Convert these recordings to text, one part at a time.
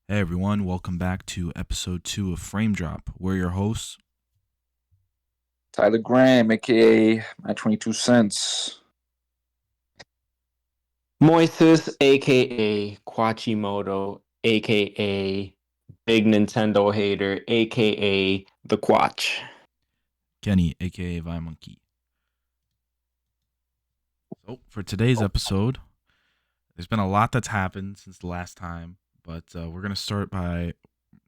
Hey everyone, welcome back to episode 2 of Frame Drop. We're your hosts. Tyler Graham, aka my 22 cents. Moises, aka Quachimoto, aka Big Nintendo Hater, aka The Quach. Kenny, aka Vi Monkey. So, for today's episode, there's been a lot that's happened since the last time, but we're going to start by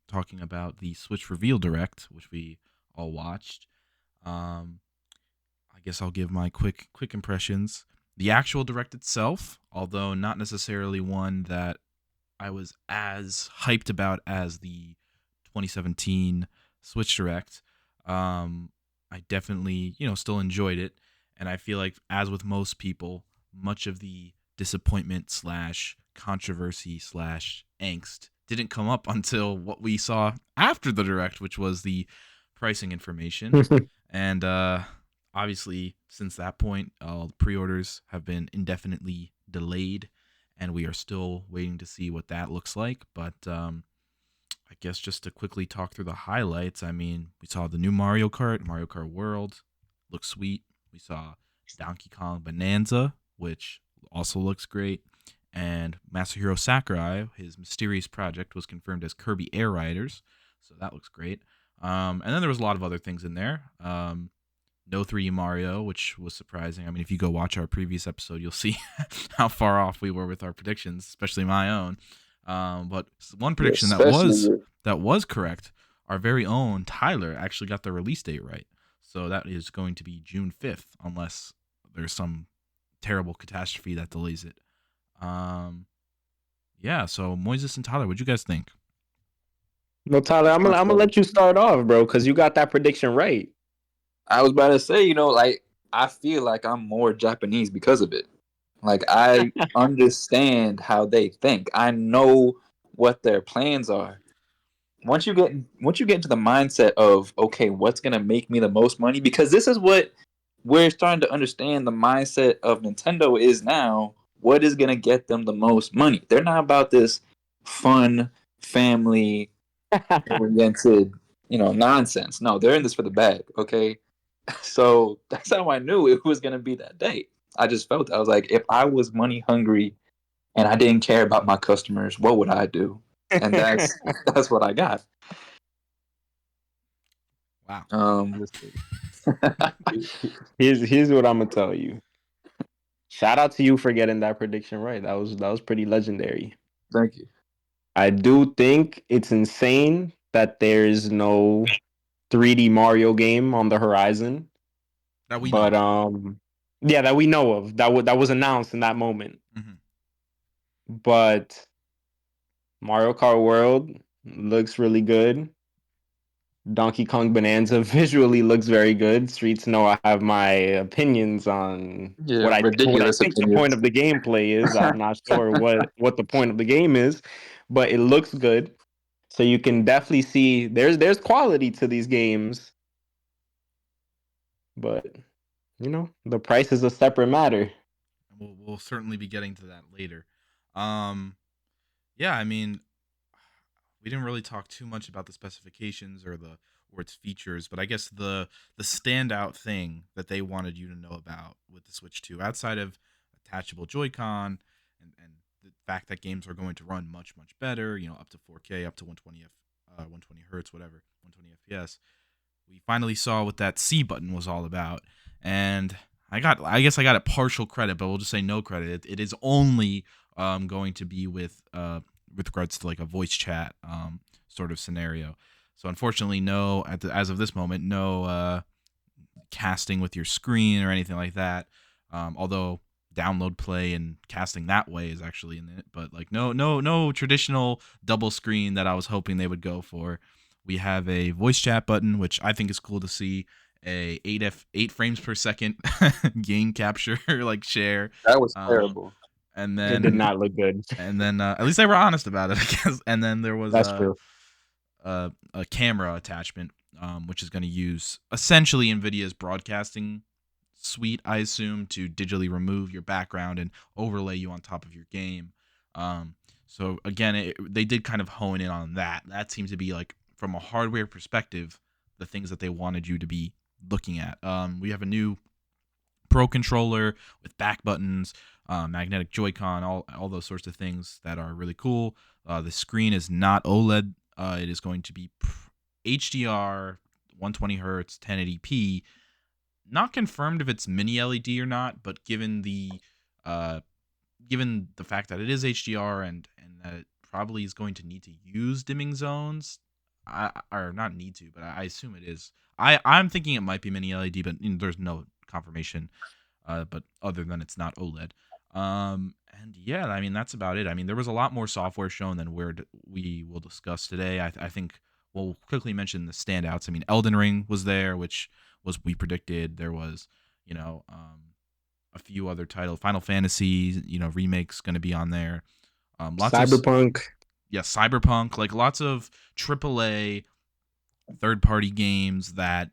talking about the Switch Reveal Direct, which we all watched. Um, I guess I'll give my quick impressions. The actual Direct itself, although not necessarily one that I was as hyped about as the 2017 Switch Direct. I definitely, still enjoyed it, and I feel like, as with most people, much of the disappointment slash controversy slash angst didn't come up until what we saw after the Direct, which was the pricing information. And obviously, since that point, all the pre-orders have been indefinitely delayed, and we are still waiting to see what that looks like. But I guess just to quickly talk through the highlights, I mean, we saw the new Mario Kart World, looks sweet. We saw Donkey Kong Bonanza, which also looks great. And Masahiro Sakurai, his mysterious project, was confirmed as Kirby Air Riders, so that looks great. And then there was a lot of other things in there. No 3D Mario, which was surprising. I mean, if you go watch our previous episode, you'll see how far off we were with our predictions, especially my own. But one Yeah, prediction especially with that was correct, our very own Tyler actually got the release date right. So that is going to be June 5th, unless there's some terrible catastrophe that delays it. Um, yeah. So Moises and Tyler, what'd you guys think? Well, Tyler, I'm gonna myself. let you start off, bro, because you got that prediction right. I was about to say, like I feel like I'm more Japanese because of it. Like I understand how they think. I know what their plans are. Once you get into the mindset of okay, what's gonna make me the most money? Because this is what we're starting to understand the mindset of Nintendo is now. What is gonna get them the most money? They're not about this fun family oriented, nonsense. No, they're in this for the bag. Okay, so that's how I knew it was gonna be that day. I just felt I was like, if I was money hungry and I didn't care about my customers, what would I do? And that's what I got. Wow. Um, Listen, here's what I'm gonna tell you. Shout out to you for getting that prediction right. That was pretty legendary. Thank you. I do think it's insane that there's no 3D Mario game on the horizon, That we know but of. yeah, that we know of. That was announced in that moment. Mm-hmm. But Mario Kart World looks really good. Donkey Kong Bonanza visually looks very good. Streets know I have my opinions on Yeah, what I ridiculous think the point opinions. of the gameplay is. I'm not sure what the point of the game is, but it looks good. So you can definitely see there's quality to these games, but the price is a separate matter. We'll certainly be getting to that later. Um, yeah, I mean, we didn't really talk too much about the specifications or its features, but I guess the standout thing that they wanted you to know about with the Switch 2, outside of attachable Joy-Con and the fact that games are going to run much better, up to 4K, up to 120 hertz, whatever, 120 FPS. We finally saw what that C button was all about, and I guess I got it partial credit, but we'll just say no credit. It is only going to be with regards to like a voice chat sort of scenario. So unfortunately, no, as of this moment, no casting with your screen or anything like that. Although download play and casting that way is actually in it, but like no traditional double screen that I was hoping they would go for. We have a voice chat button, which I think is cool to see. A 8 frames per second game capture like share, That was um, terrible. and It did then not look good. at least they were honest about it, I guess. And then there was That's true. a camera attachment, which is going to use essentially NVIDIA's broadcasting suite, I assume, to digitally remove your background and overlay you on top of your game. Um, So again, they did kind of hone in on that. That seems to be like from a hardware perspective, the things that they wanted you to be looking at. We have a new Pro controller with back buttons, magnetic Joy-Con, all those sorts of things that are really cool. The screen is not OLED. It is going to be HDR, 120 hertz, 1080p. Not confirmed if it's mini LED or not, but uh, given the fact that it is HDR and that it probably is going to need to use dimming zones, or not need to, but I assume it is. I'm thinking it might be mini LED, but there's no confirmation. But other than it's not OLED. And yeah, I mean that's about it. I mean there was a lot more software shown than we will discuss today. I think we'll quickly mention the standouts. I mean Elden Ring was there, which was we predicted. There was you know a few other titles. Final Fantasy remakes going to be on there. Lots of Cyberpunk. yeah, Cyberpunk, like lots of AAA third-party games that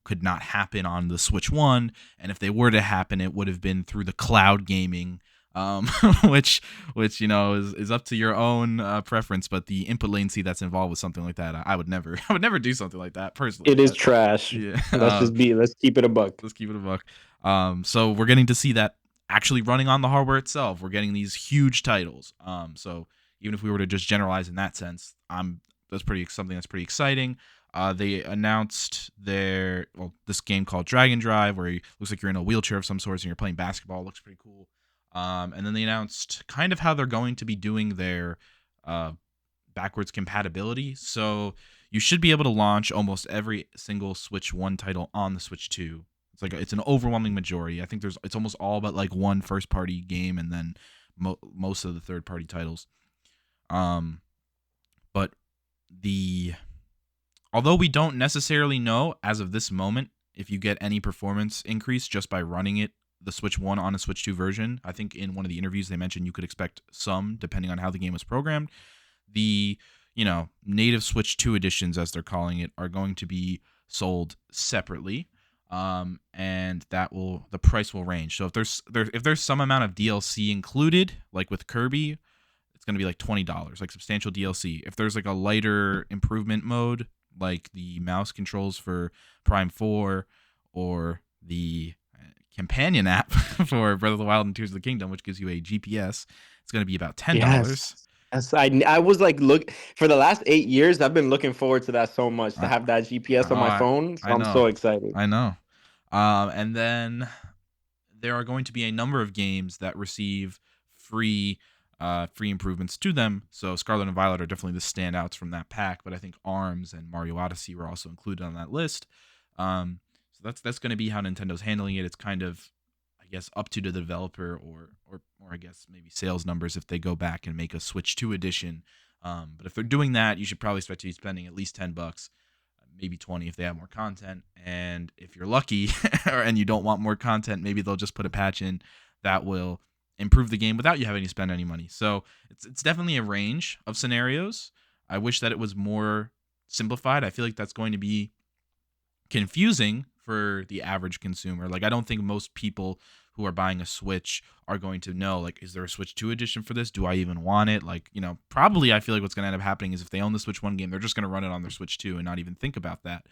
could not happen on the Switch 1, and if they were to happen, it would have been through the cloud gaming, um, which is up to your own preference. But the input latency that's involved with something like that, I would never, I would never do something like that personally. It is But trash. yeah, Let's keep it a buck. let's keep it a buck. So we're getting to see that actually running on the hardware itself. We're getting these huge titles. So even if we were to just generalize in that sense, something that's pretty exciting. They announced this game called Dragon Drive, where it looks like you're in a wheelchair of some sorts and you're playing basketball. It looks pretty cool. And then they announced kind of how they're going to be doing their backwards compatibility. So you should be able to launch almost every single Switch 1 title on the Switch 2. It's an overwhelming majority. I think it's almost all but like one first party game and then most of the third party titles. But although we don't necessarily know as of this moment if you get any performance increase just by running the Switch 1 on a Switch 2 version. I think in one of the interviews they mentioned you could expect some depending on how the game was programmed. The native Switch 2 editions, as they're calling it, are going to be sold separately, and the price will range. So if there's some amount of DLC included, like with Kirby, it's going to be like $20, like substantial DLC. If there's like a lighter improvement mode, like the mouse controls for Prime 4 or the companion app for Breath of the Wild and Tears of the Kingdom, which gives you a GPS, it's going to be about $10. Yes, I was like, look, for the last 8 years, I've been looking forward to that so much, to have that GPS on my phone. So I I'm know. so excited. I know. And then there are going to be a number of games that receive free improvements to them. So Scarlet and Violet are definitely the standouts from that pack, but I think ARMS and Mario Odyssey were also included on that list. So that's going to be how Nintendo's handling it. It's kind of, I guess, up to the developer or I guess maybe sales numbers if they go back and make a Switch 2 edition. But if they're doing that, you should probably expect to be spending at least $10, maybe 20 if they have more content. And if you're lucky and you don't want more content, maybe they'll just put a patch in that will improve the game without you having to spend any money. So it's definitely a range of scenarios. I wish that it was more simplified. I feel like that's going to be confusing for the average consumer. Like I don't think most people who are buying a Switch are going to know, like, is there a Switch 2 edition for this? Do I even want it? Like, probably I feel like what's going to end up happening is if they own the Switch 1 game, they're just going to run it on their Switch 2 and not even think about that.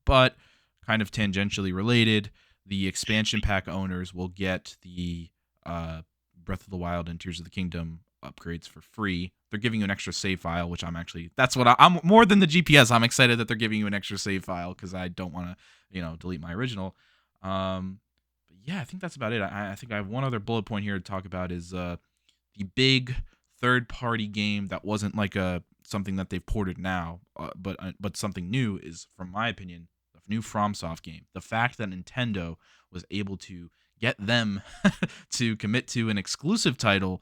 But kind of tangentially related, the expansion pack owners will get the Breath of the Wild and Tears of the Kingdom upgrades for free. They're giving you an extra save file, which that's what I'm more than the GPS. I'm excited that they're giving you an extra save file because I don't want to, delete my original. But yeah, I think that's about it. I think I have one other bullet point here to talk about is the big third-party game that wasn't like something that they've ported now, but something new is, from my opinion, the new FromSoft game. The fact that Nintendo was able to get them to commit to an exclusive title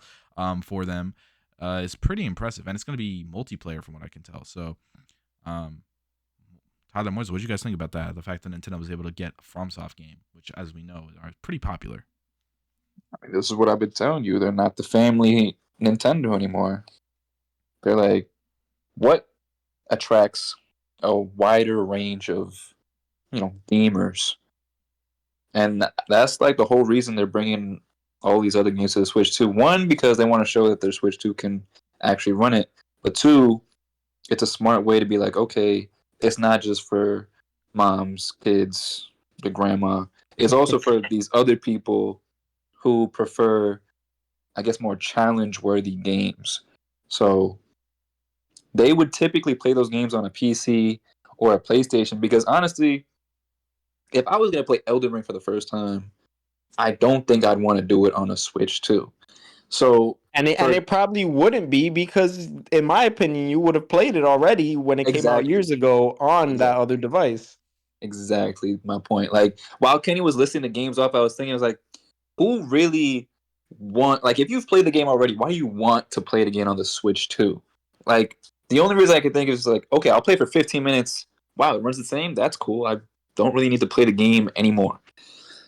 for them is pretty impressive, and it's going to be multiplayer from what I can tell. So, Tyler Moyes, what did you guys think about that? The fact that Nintendo was able to get a FromSoft game, which, as we know, are pretty popular. I mean, this is what I've been telling you. They're not the family Nintendo anymore. They're like, what attracts a wider range of, gamers? And that's like the whole reason they're bringing all these other games to the Switch 2. One, because they want to show that their Switch 2 can actually run it. But two, it's a smart way to be like, okay, it's not just for moms, kids, the grandma. It's also for these other people who prefer, I guess, more challenge-worthy games. So they would typically play those games on a PC or a PlayStation because honestly, if I was gonna play Elden Ring for the first time, I don't think I'd want to do it on a Switch too. So And for it probably wouldn't be because, in my opinion, you would have played it already when it came out exactly, years ago on that exactly, other device. exactly my point. Like while Kenny was listing the games off, I was thinking, I was like, who really want like if you've played the game already, why do you want to play it again on the Switch too? Like the only reason I could think is like, okay, I'll play for 15 minutes. Wow, it runs the same. That's cool. I don't really need to play the game anymore.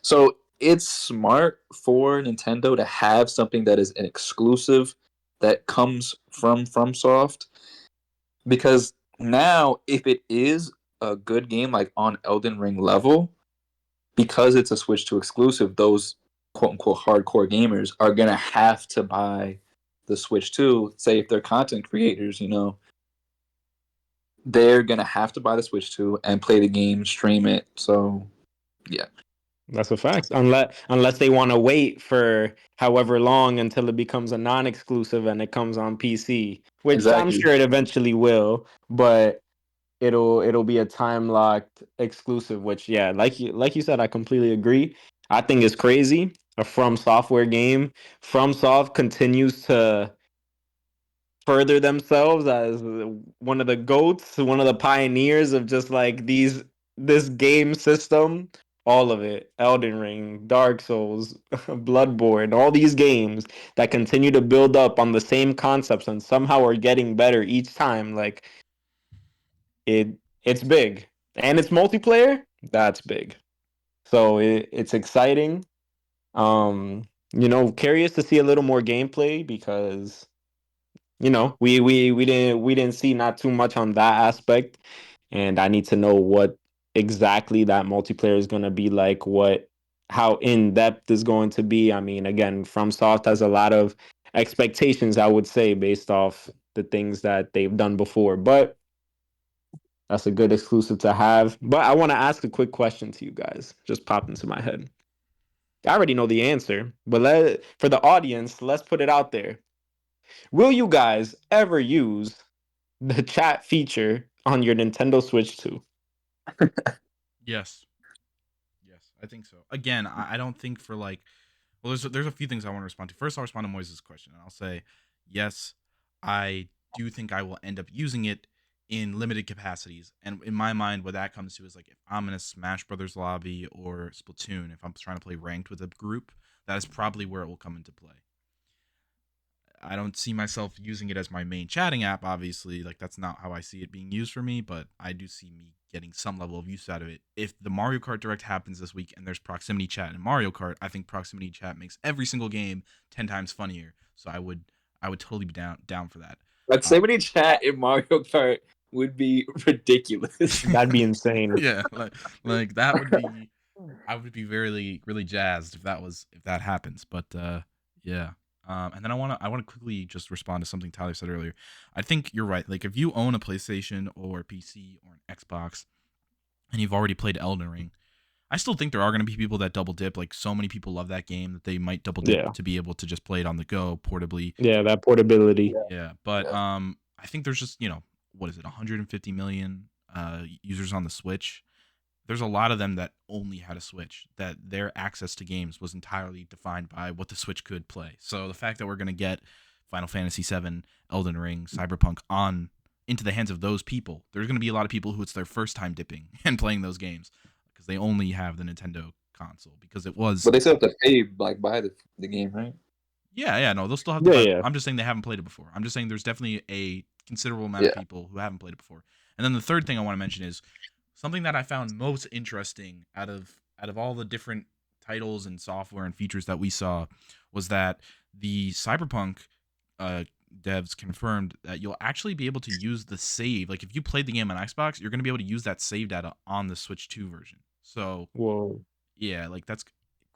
So it's smart for Nintendo to have something that is an exclusive that comes from FromSoft because now if it is a good game like on Elden Ring level, because it's a Switch 2 exclusive, those quote unquote hardcore gamers are gonna have to buy the Switch 2. Say if they're content creators, they're gonna have to buy the Switch 2 and play the game, stream it. So yeah, That's a fact. Unless they want to wait for however long until it becomes a non-exclusive and it comes on PC, which I'm exactly. sure it eventually will, but it'll be a time locked exclusive, which, yeah, like you said, I completely agree. I think it's crazy. A From Software game. FromSoft continues to further themselves as one of the goats, one of the pioneers of just like this game system. All of it, Elden Ring, Dark Souls, Bloodborne, all these games that continue to build up on the same concepts and somehow are getting better each time. Like it's big, and it's multiplayer. That's big. So it's exciting. Curious to see a little more gameplay because we didn't see not too much on that aspect, and I need to know what exactly that multiplayer is going to be like, what how in depth is going to be. I mean, again, FromSoft has a lot of expectations, I would say, based off the things that they've done before, but that's a good exclusive to have. But I want to ask a quick question to you guys. Just popped into my head. I already know the answer, but for the audience, let's put it out there. Will you guys ever use the chat feature on your Nintendo Switch 2? Yes. Yes, I think so. Again, I don't think for like, well, there's a few things I want to respond to. First, I'll respond to Moises' question, and I'll say, yes, I do think I will end up using it in limited capacities. And in my mind, what that comes to is like if I'm in a Smash Brothers lobby or Splatoon, if I'm trying to play ranked with a group, that is probably where it will come into play. I don't see myself using it as my main chatting app, obviously. Like, that's not how I see it being used for me, but I do see me getting some level of use out of it. If the Mario Kart Direct happens this week and there's proximity chat in Mario Kart, I think proximity chat makes every single game 10 times funnier. So I would totally be down for that. Like Uh, somebody chat in Mario Kart would be ridiculous. That'd be insane. yeah, like that would be I would be very really jazzed if that happens. But yeah. And then I want to quickly just respond to something Tyler said earlier. I think you're right. Like if you own a PlayStation or a PC or an Xbox and you've already played Elden Ring, I still think there are going to be people that double dip. Like so many people love that game that they might double dip Yeah. to be able to just play it on the go portably. Yeah, that portability. Yeah, but Yeah. I think there's just what is it, 150 million users on the Switch. There's a lot of them that only had a Switch, that their access to games was entirely defined by what the Switch could play. So the fact that we're going to get Final Fantasy VII, Elden Ring, Cyberpunk on into the hands of those people, there's going to be a lot of people who it's their first time dipping and playing those games because they only have the Nintendo console because it was But they still have to pay like buy the game, right? yeah, no, they'll still have to Yeah, buy. yeah. I'm just saying they haven't played it before. I'm just saying there's definitely a considerable amount of Yeah. people who haven't played it before. And then the third thing I want to mention is something that I found most interesting out of all the different titles and software and features that we saw was that the Cyberpunk uh, devs confirmed that you'll actually be able to use the save. Like if you played the game on Xbox, you're going to be able to use that save data on the Switch 2 version. So Whoa. yeah, like that's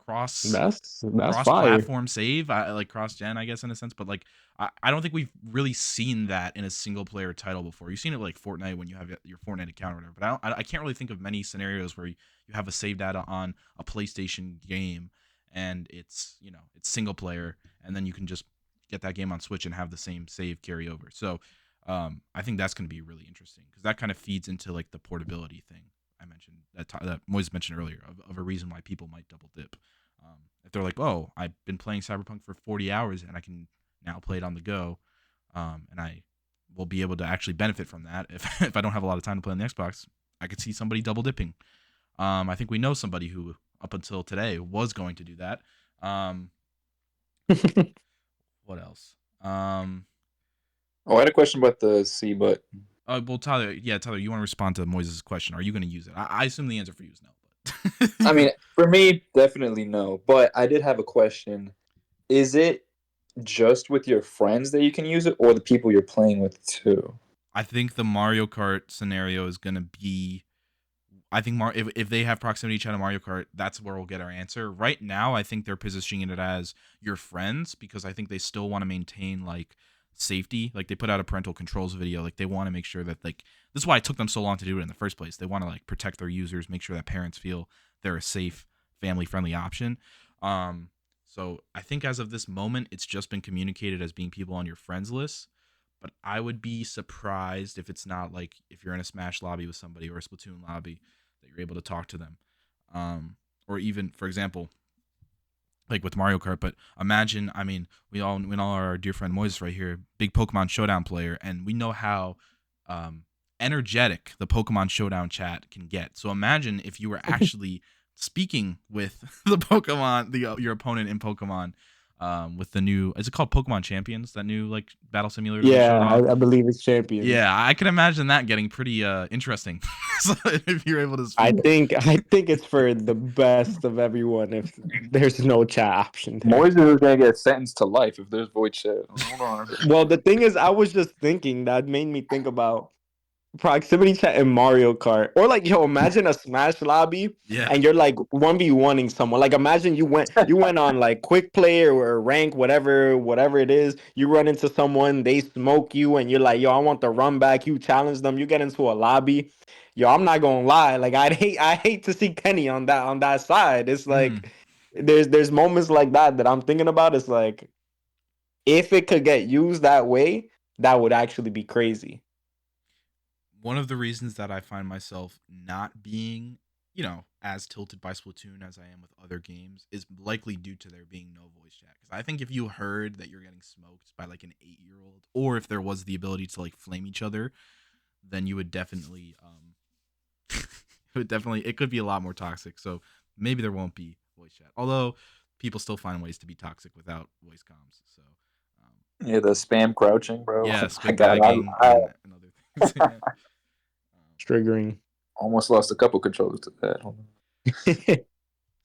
cross That's cross fire. platform save, like cross gen, I guess, in a sense. But like, I don't think we've really seen that in a single player title before. You've seen it like Fortnite when you have your Fortnite account or whatever. But I can't really think of many scenarios where you have a save data on a PlayStation game and it's single player, and then you can just get that game on Switch and have the same save carry over. So I think that's going to be really interesting because that kind of feeds into like the portability thing I mentioned that Moise mentioned earlier of a reason why people might double dip. If they're like, oh, I've been playing Cyberpunk for 40 hours and I can now play it on the go, and I will be able to actually benefit from that. If I don't have a lot of time to play on the Xbox, I could see somebody double dipping. I think we know somebody who, up until today, was going to do that. Um, what else? Oh, I had a question about the C, but Well, Tyler, you want to respond to Moises' question? Are you going to use it? I assume the answer for you is no. I But mean, for me, definitely no. But I did have a question. Is it just with your friends that you can use it, or the people you're playing with too? I think the Mario Kart scenario is going to be. I think if they have proximity chat on Mario Kart, that's where we'll get our answer. Right now, I think they're positioning it as your friends because I think they still want to maintain like safety. Like they put out a parental controls video. Like they want to make sure that like this is why it took them so long to do it in the first place. They want to like protect their users, make sure that parents feel they're a safe, family friendly option. So I think as of this moment, it's just been communicated as being people on your friends list. But I would be surprised if it's not like if you're in a Smash lobby with somebody or a Splatoon lobby that you're able to talk to them. Or even, for example, like with Mario Kart. But imagine, I mean, we all our dear friend Moises right here, big Pokemon Showdown player, and we know how energetic the Pokemon Showdown chat can get. So imagine if you were actually speaking with the Pokemon, your opponent in Pokemon. With the new, is it called Pokemon Champions? That new like battle simulator they showed Yeah, off. I believe it's champions. Yeah, I can imagine that getting pretty interesting. So if you're able to I speak, think it's for the best of everyone if there's no chat option there. Moises is gonna get sentenced to life if there's void chat. Hold on. Well, the thing is, I was just thinking that made me think about proximity chat in Mario Kart, or like, yo, imagine a Smash lobby yeah, and you're like 1v1ing someone. Like, imagine you went on like quick play or rank, whatever it is. You run into someone, they smoke you, and you're like, yo, I want the run back. You challenge them, you get into a lobby. Yo, I'm not gonna lie, like I hate to see Kenny on that side. It's mm. like there's moments like that I'm thinking about. It's like if it could get used that way, that would actually be crazy. One of the reasons that I find myself not being, as tilted by Splatoon as I am with other games is likely due to there being no voice chat. Because I think if you heard that you're getting smoked by like an 8-year-old, or if there was the ability to like flame each other, then you would definitely, it could be a lot more toxic. So maybe there won't be voice chat. Although people still find ways to be toxic without voice comms. So, Yeah, the spam crouching, bro. yeah, Oh my spit god, tagging I and other things. Yeah. Triggering. almost lost a couple controllers to that. Hold on.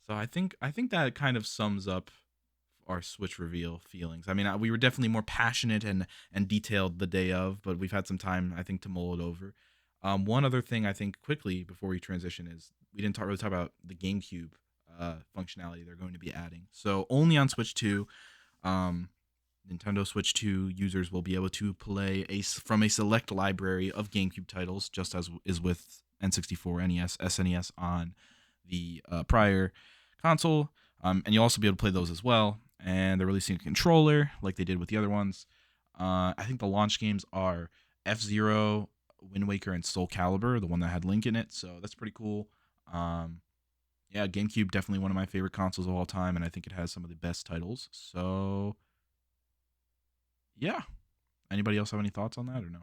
So I think that kind of sums up our Switch reveal feelings. I mean, we were definitely more passionate and detailed the day of, but we've had some time, I think, to mull it over. One other thing I think quickly before we transition is we didn't really talk about the GameCube functionality they're going to be adding. So only on Switch 2, um, Nintendo Switch 2 users will be able to play from a select library of GameCube titles, just as is with N64, NES, SNES on the prior console. And you'll also be able to play those as well. And they're releasing a controller like they did with the other ones. I think the launch games are F-Zero, Wind Waker, and Soul Calibur, the one that had Link in it. So that's pretty cool. Yeah, GameCube definitely one of my favorite consoles of all time, and I think it has some of the best titles. So yeah. Anybody else have any thoughts on that or no?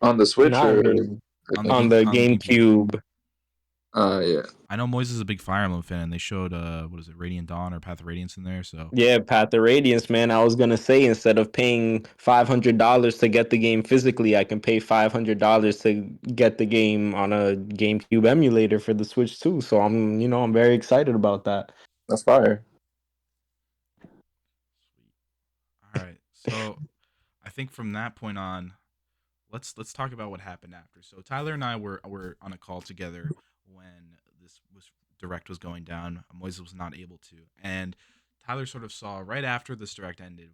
On the Switch Not or really. On the On game the on the GameCube. GameCube. yeah. I know Moises is a big Fire Emblem fan, and they showed what is it, Radiant Dawn or Path of Radiance in there. So Yeah, Path of Radiance, man. I was gonna say instead of paying $500 to get the game physically, I can pay $500 to get the game on a GameCube emulator for the Switch too. So I'm very excited about that. That's fire. sweet. All right. So I think from that point on, let's talk about what happened after. So Tyler and I were on a call together when this was direct was going down. Moises was not able to, and Tyler sort of saw right after this direct ended.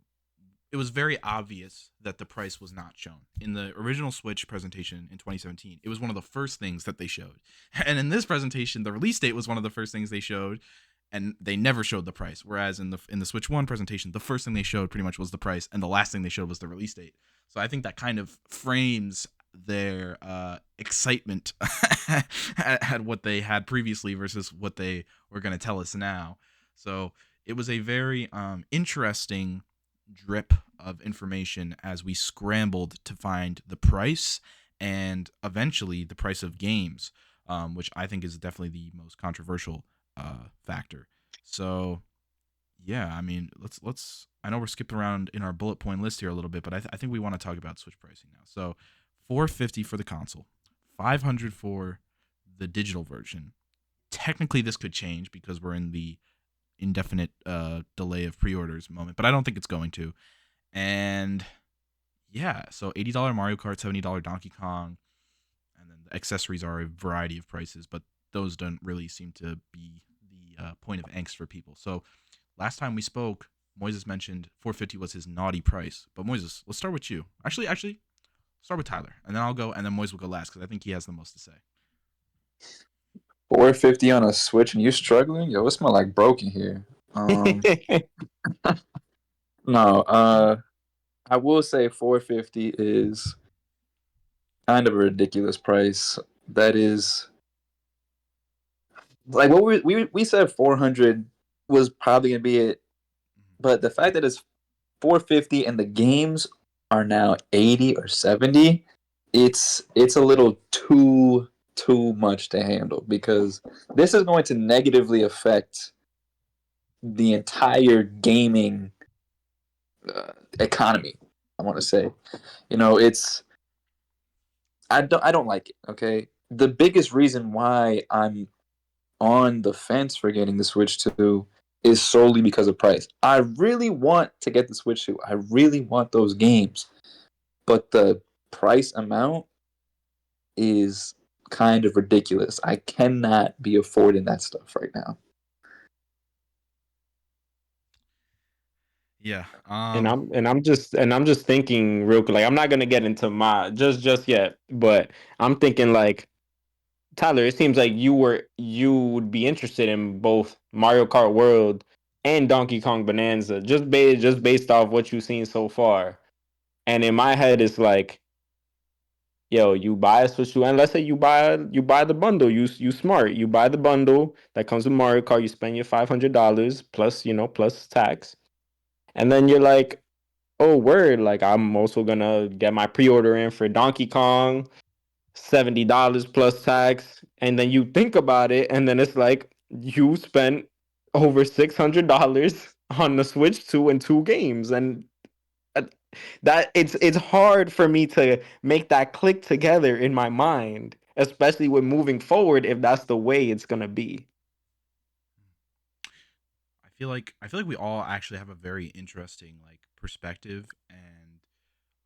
It was very obvious that the price was not shown in the original Switch presentation in 2017. It was one of the first things that they showed, and in this presentation, the release date was one of the first things they showed, and they never showed the price. Whereas in the Switch One presentation, the first thing they showed pretty much was the price, and the last thing they showed was the release date. So I think that kind of frames their excitement at what they had previously versus what they were going to tell us now. So it was a very interesting drip of information as we scrambled to find the price and eventually the price of games, which I think is definitely the most controversial factor. So yeah, I mean, let's. I know we're skipping around in our bullet point list here a little bit, but I think we want to talk about Switch pricing now. So, 450 for the console, 500 for the digital version. Technically, this could change because we're in the indefinite delay of pre-orders moment, but I don't think it's going to. And yeah, so $80 Mario Kart, $70 Donkey Kong, and then the accessories are a variety of prices, but those don't really seem to be the point of angst for people. So last time we spoke, Moises mentioned 450 was his naughty price. But Moises, let's start with you. Actually, start with Tyler, and then I'll go, and then Moises will go last because I think he has the most to say. 450 on a Switch and you struggling? Yo, it smell like broken here. No, I will say 450 is kind of a ridiculous price. That is like what we said 400 was probably gonna be it, but the fact that it's 450 and the games are now 80 or 70, it's a little too much to handle because this is going to negatively affect the entire gaming economy. I want to say, it's I don't like it. Okay, the biggest reason why I'm on the fence for getting the Switch 2 is solely because of price. I really want to get the Switch 2. I really want those games, but the price amount is kind of ridiculous. I cannot be affording that stuff right now. Yeah. I'm just thinking real quick. Like I'm not gonna get into my just yet, but I'm thinking like Tyler. It seems like you would be interested in both Mario Kart World and Donkey Kong Bonanza just based off what you've seen so far. And in my head, it's like, yo, you buy a Switch 2, and let's say you buy the bundle. You smart. You buy the bundle that comes with Mario Kart. You spend your $500 plus plus tax, and then you're like, oh word, like I'm also gonna get my pre-order in for Donkey Kong, $70 plus tax, and then you think about it, and then it's like you spent over $600 on the Switch 2 and two games, and uh, that it's hard for me to make that click together in my mind, especially with moving forward if that's the way it's gonna be. I feel like we all actually have a very interesting like perspective and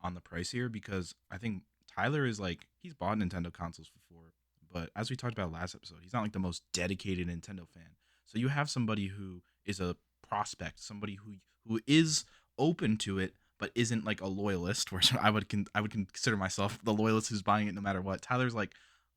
on the price here because I think Tyler is like he's bought Nintendo consoles before, but as we talked about last episode, he's not like the most dedicated Nintendo fan. So you have somebody who is a prospect, somebody who is open to it but isn't like a loyalist. Where I would consider myself the loyalist who's buying it no matter what. Tyler's like,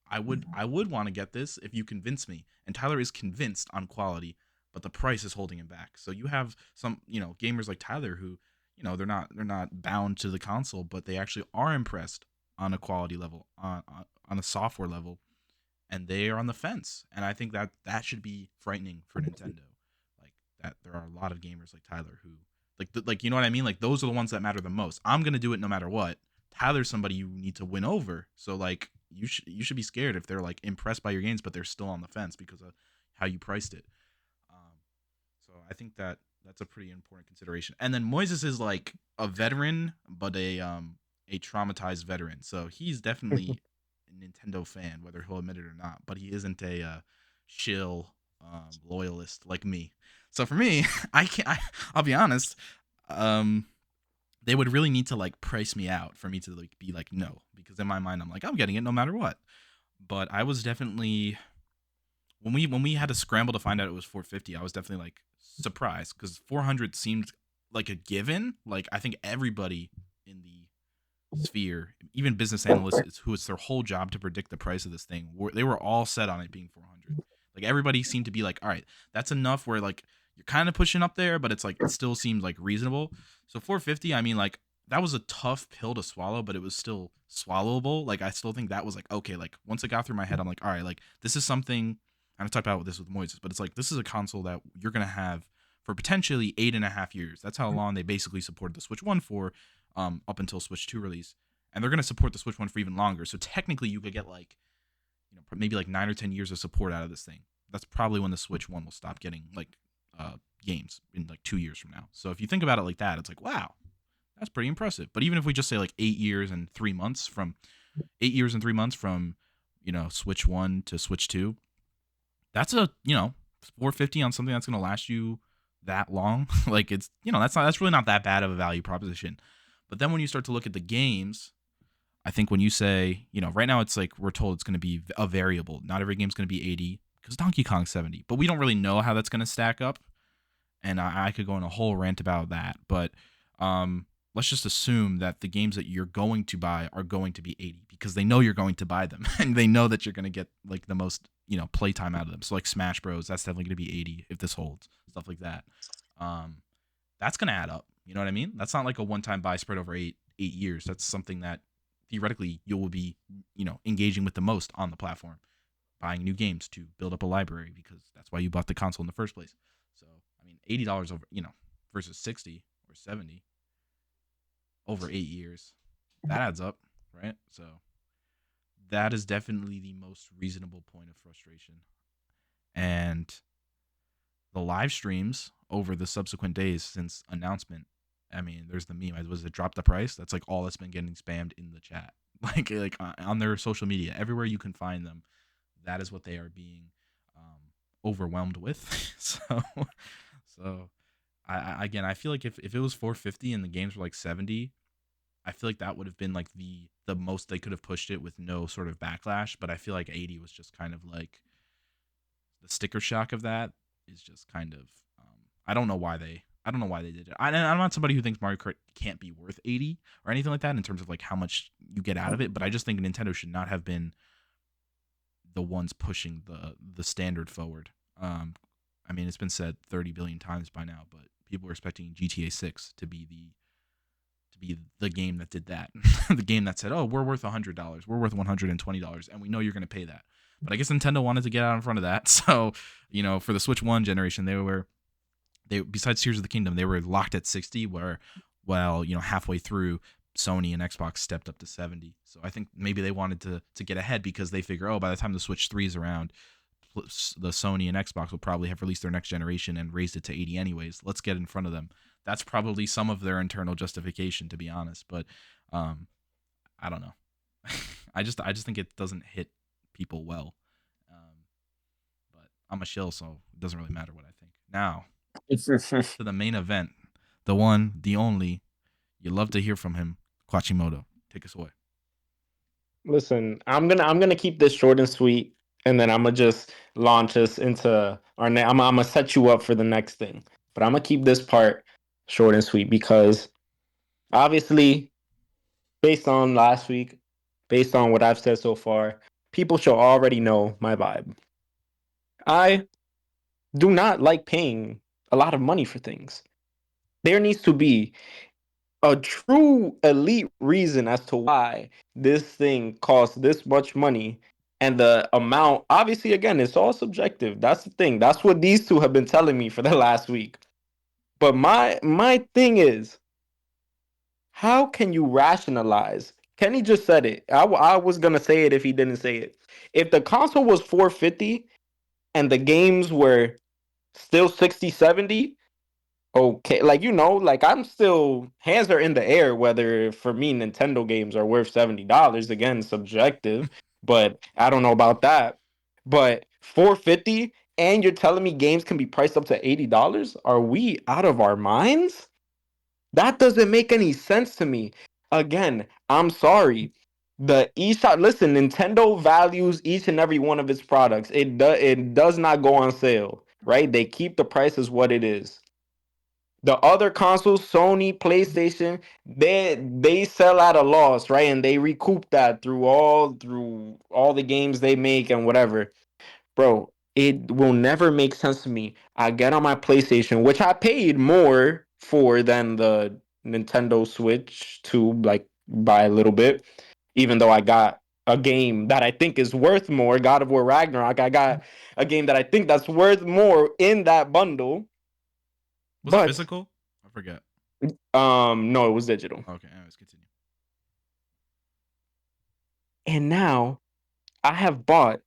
I would want to get this if you convince me, and Tyler is convinced on quality, but the price is holding him back. So you have some gamers like Tyler who they're not bound to the console, but they actually are impressed on a quality level, on a software level, and they are on the fence. And I think that should be frightening for Nintendo. Like that, there are a lot of gamers like Tyler who like you know what I mean. Like those are the ones that matter the most. I'm gonna do it no matter what. Tyler's somebody you need to win over. So like you should be scared if they're like impressed by your games, but they're still on the fence because of how you priced it. Um, so I think that's a pretty important consideration. And then Moises is like a veteran, but a traumatized veteran. So he's definitely a Nintendo fan, whether he'll admit it or not. But he isn't a shill loyalist like me. So for me, I can't. I'll be honest. Um, they would really need to like price me out for me to like be like no, because in my mind I'm like I'm getting it no matter what. But I was definitely when we had to scramble to find out it was 450, I was definitely like surprised because 400 seemed like a given. Like I think everybody in the sphere, even business analysts, who it's their whole job to predict the price of this thing, they were all set on it being 400. Like everybody seemed to be like, all right, that's enough. Where like you're kind of pushing up there, but it's like it still seems like reasonable. So 450, I mean, like that was a tough pill to swallow, but it was still swallowable. Like I still think that was like okay. Like once it got through my head, I'm like, all right, like this is something. And I talked about this with Moises, but it's like this is a console that you're gonna have for potentially 8.5 years. That's how long they basically supported the Switch One for, up until Switch 2 release, and they're gonna support the Switch One for even longer. So technically, you could get like, maybe like 9 or 10 years of support out of this thing. That's probably when the Switch One will stop getting like games in like 2 years from now. So if you think about it like that, it's like wow, that's pretty impressive. But even if we just say like 8 years and 3 months from Switch One to Switch Two, that's a 450 on something that's going to last you that long. Like it's that's really not that bad of a value proposition. But then when you start to look at the games, I think when you say, right now it's like we're told it's going to be a variable. Not every game's going to be 80 because Donkey Kong's 70, but we don't really know how that's going to stack up. And I could go on a whole rant about that, but let's just assume that the games that you're going to buy are going to be 80 because they know you're going to buy them and they know that you're going to get like the most playtime out of them. So like Smash Bros, that's definitely going to be 80 if this holds, stuff like that. That's going to add up. You know what I mean? That's not like a one-time buy spread over eight years. That's something that theoretically you will be engaging with the most on the platform, buying new games to build up a library because that's why you bought the console in the first place. So I mean, $80 over versus 60 or 70 over 8 years, that adds up, right? So that is definitely the most reasonable point of frustration. And the live streams over the subsequent days since announcement, I mean, there's the meme. Was it drop the price? That's like all that's been getting spammed in the chat, like on their social media, everywhere you can find them. That is what they are being overwhelmed with. So again, I feel like if it was 450 and the games were like 70, I feel like that would have been like the most they could have pushed it with no sort of backlash. But I feel like 80 was just kind of like the sticker shock of that is just kind of I don't know why they did it. I'm not somebody who thinks Mario Kart can't be worth 80 or anything like that in terms of like how much you get out of it. But I just think Nintendo should not have been the ones pushing the standard forward. I mean, it's been said 30 billion times by now, but people are expecting GTA 6 to be the game that did that. The game that said, "Oh, we're worth $100. We're worth $120, and we know you're going to pay that." But I guess Nintendo wanted to get out in front of that. So, for the Switch 1 generation, they besides Tears of the Kingdom, they were locked at 60 where halfway through Sony and Xbox stepped up to 70. So I think maybe they wanted to get ahead because they figure, oh, by the time the Switch 3 is around, the Sony and Xbox will probably have released their next generation and raised it to 80 anyways. Let's get in front of them. That's probably some of their internal justification, to be honest. But I don't know. I just think it doesn't hit people well. But I'm a shill, so it doesn't really matter what I think. Now to the main event, the one, the only. You love to hear from him, Quachimoto. Take us away. Listen, I'm gonna keep this short and sweet, and then I'm gonna just launch us into our. I'm gonna set you up for the next thing, but I'm gonna keep this part short and sweet because obviously, based on last week, based on what I've said so far, people should already know my vibe. I do not like paying a lot of money for things. There needs to be a true elite reason as to why this thing costs this much money, and the amount, obviously, again, it's all subjective. That's the thing. That's what these two have been telling me for the last week. But my thing is, how can you rationalize? Kenny just said it. I was gonna say it if he didn't say it. If the console was 450 and the games were still 60, 70, okay, like like I'm still, hands are in the air whether for me Nintendo games are worth $70. Again, subjective, but I don't know about that. But 450 and you're telling me games can be priced up to $80? Are we out of our minds? That doesn't make any sense to me. Again, I'm sorry. The eShop, listen, Nintendo values each and every one of its products. It does not go on sale, right? They keep the price as what it is. The other consoles, Sony, PlayStation, they sell at a loss, right? And they recoup that through all the games they make and whatever. Bro, it will never make sense to me. I get on my PlayStation, which I paid more for than the Nintendo Switch 2, like by a little bit, even though I got a game that I think is worth more, God of War Ragnarok. I got a game that I think that's worth more in that bundle. Was it But physical? I forget. no, it was digital. Okay, anyways, continue. And now I have bought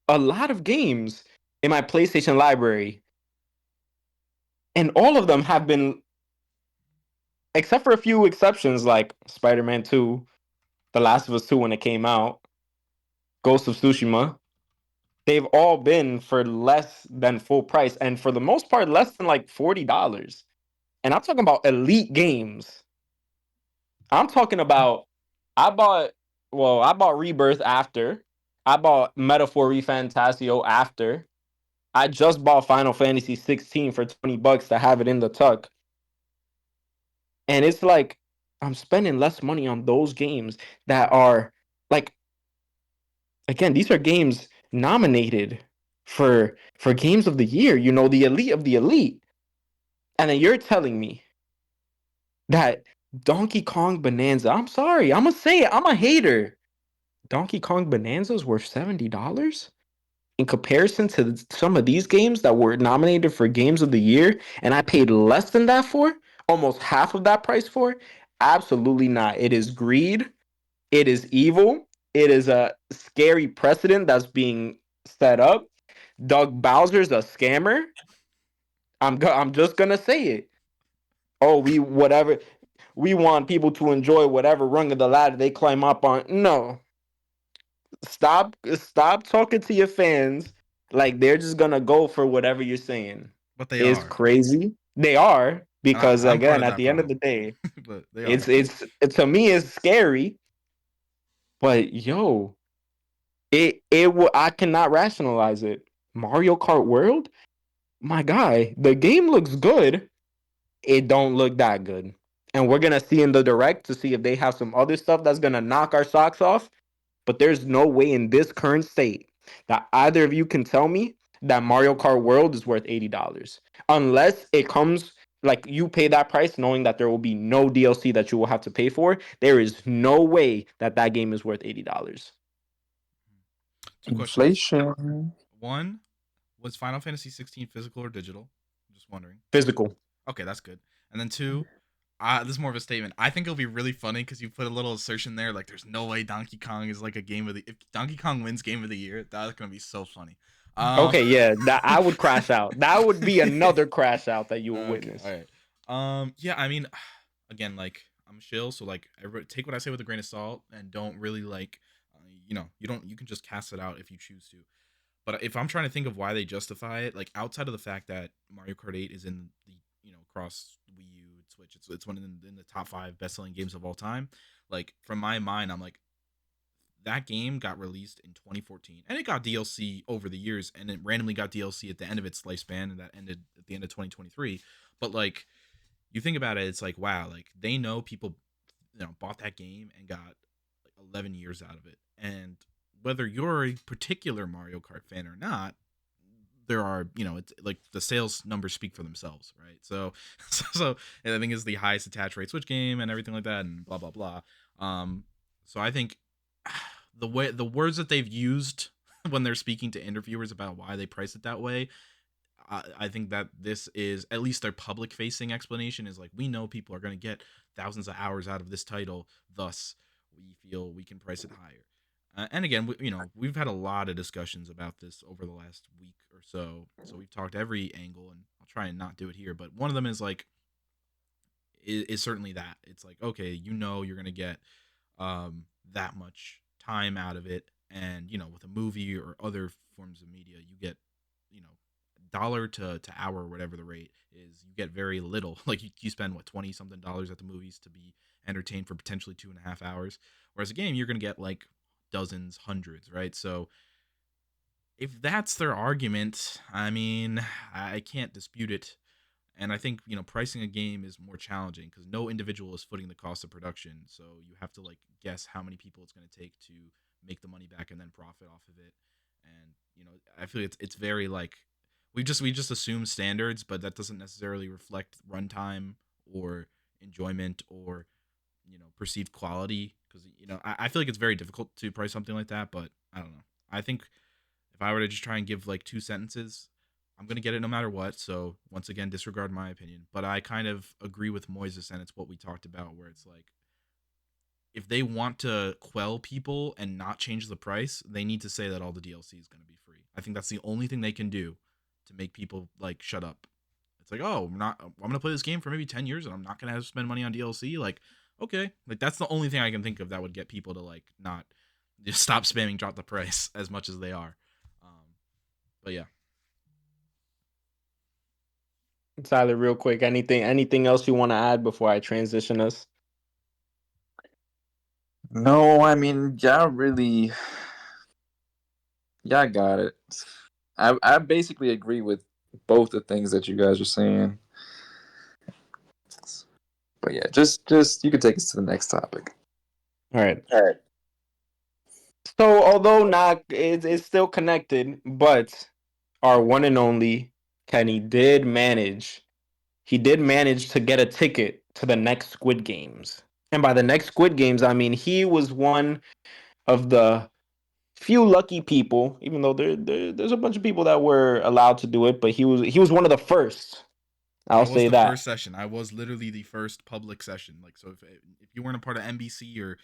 a lot of games in my PlayStation library, and all of them have been, except for a few exceptions like Spider-Man 2, The Last of Us 2 when it came out, Ghost of Tsushima, they've all been for less than full price, and for the most part less than like $40. And I'm talking about elite games. I'm talking about I bought I bought Rebirth after. I bought Metaphor Refantasio after. I just bought Final Fantasy 16 for $20 to have it in the tuck. And it's like I'm spending less money on those games that are like, again, these are games nominated for games of the year, the elite of the elite. And then you're telling me that Donkey Kong Bonanza, I'm sorry, I'm gonna say it, I'm a hater. Donkey Kong Bonanza is worth $70 in comparison to some of these games that were nominated for games of the year, and I paid less than that for, almost half of that price for. Absolutely not. It is greed. It is evil. It is a scary precedent that's being set up. Doug Bowser's a scammer. I'm just gonna say it. Oh, we want people to enjoy whatever rung of the ladder they climb up on. No, stop talking to your fans like they're just gonna go for whatever you're saying. But they It's are, crazy. They are, and because I'm part again, of at that the end of problem. the day, But they are. to me it's scary. But yo, I cannot rationalize it. Mario Kart World, my guy, the game looks good. It don't look that good, and we're gonna see in the direct to see if they have some other stuff that's gonna knock our socks off. But there's no way in this current state that either of you can tell me that Mario Kart World is worth $80. Unless it comes like you pay that price knowing that there will be no DLC that you will have to pay for, there is no way that that game is worth $80. Two questions. Inflation. One, was Final Fantasy 16 physical or digital? I'm just wondering. Physical. Okay, that's good. And then two, this is more of a statement. I think it'll be really funny because you put a little assertion there, like there's no way Donkey Kong is like a game of the. If Donkey Kong wins game of the year, that's gonna be so funny. Um, Okay, yeah, that I would crash out. That would be another crash out that you will okay, all witness. right. Yeah, I mean, again, like I'm chill, so like take what I say with a grain of salt, and don't really like, you can just cast it out if you choose to. But if I'm trying to think of why they justify it, like outside of the fact that Mario Kart 8 is in the across Wii U, Switch, it's one in the top 5 best-selling games of all time. Like from my mind, I'm like that game got released in 2014 and it got DLC over the years, and it randomly got DLC at the end of its lifespan, and that ended at the end of 2023. But like you think about it, it's like wow, like they know people bought that game and got like 11 years out of it. And whether you're a particular Mario Kart fan or not, there are, it's like the sales numbers speak for themselves, right? So so and I think it's the highest attach rate Switch game and everything like that, and blah blah blah. So I think the words that they've used when they're speaking to interviewers about why they price it that way, I think that this is at least their public facing explanation is like, we know people are going to get thousands of hours out of this title, thus we feel we can price it higher. And again, we've had a lot of discussions about this over the last week or so. So we've talked every angle, and I'll try and not do it here. But one of them is like, is certainly that it's like, okay, you're gonna get that much time out of it, and with a movie or other forms of media, you get dollar to hour or whatever the rate is, you get very little. Like you spend what, 20 something dollars at the movies to be entertained for potentially 2.5 hours. Whereas a game, you're going to get like dozens, hundreds, right? So if that's their argument, I mean, I can't dispute it. And I think, pricing a game is more challenging because no individual is footing the cost of production. So you have to like guess how many people it's going to take to make the money back and then profit off of it. And I feel it's very like we just assume standards, but that doesn't necessarily reflect runtime or enjoyment or perceived quality. Because I feel like it's very difficult to price something like that. But I don't know. I think if I were to just try and give like 2 sentences, I'm gonna get it no matter what. So once again, disregard my opinion. But I kind of agree with Moises, and it's what we talked about, where it's like if they want to quell people and not change the price, they need to say that all the DLC is gonna be free. I think that's the only thing they can do to make people like shut up. It's like, oh, I'm gonna play this game for maybe 10 years, and I'm not gonna have to spend money on DLC. Like, okay, like that's the only thing I can think of that would get people to like not just stop spamming drop the price as much as they are. But yeah. Tyler, real quick, anything else you want to add before I transition us? No, I mean, y'all got it. I basically agree with both the things that you guys are saying. But yeah, just you can take us to the next topic. All right. So although not, it's still connected, but our one and only Kenny did manage. He did manage to get a ticket to the next Squid Games. And by the next Squid Games, I mean he was one of the few lucky people, even though there's a bunch of people that were allowed to do it, but he was one of the first. I I'll was say the that. first session. I was literally the first public session. Like, so if you weren't a part of NBC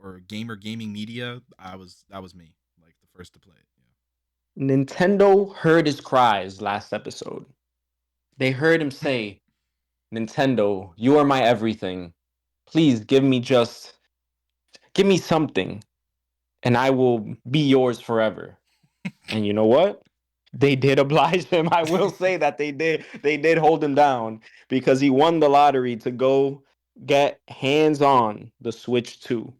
or gaming media, that was me. Like the first to play it. Nintendo heard his cries last episode. They heard him say, Nintendo, you are my everything. Please give me something, and I will be yours forever. And you know what? They did oblige him. I will say that they did hold him down because he won the lottery to go get hands on the Switch 2.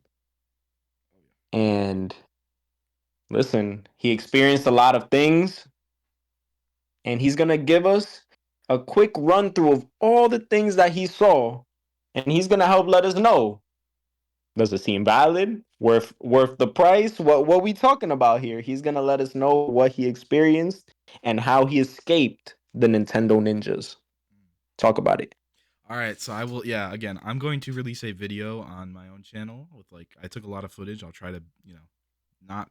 And listen, he experienced a lot of things, and he's gonna give us a quick run through of all the things that he saw, and he's gonna help let us know. Does it seem valid? Worth the price? What we talking about here? He's gonna let us know what he experienced and how he escaped the Nintendo ninjas. Talk about it. All right, so I will. Yeah, again, I'm going to release a video on my own channel with like I took a lot of footage. I'll try to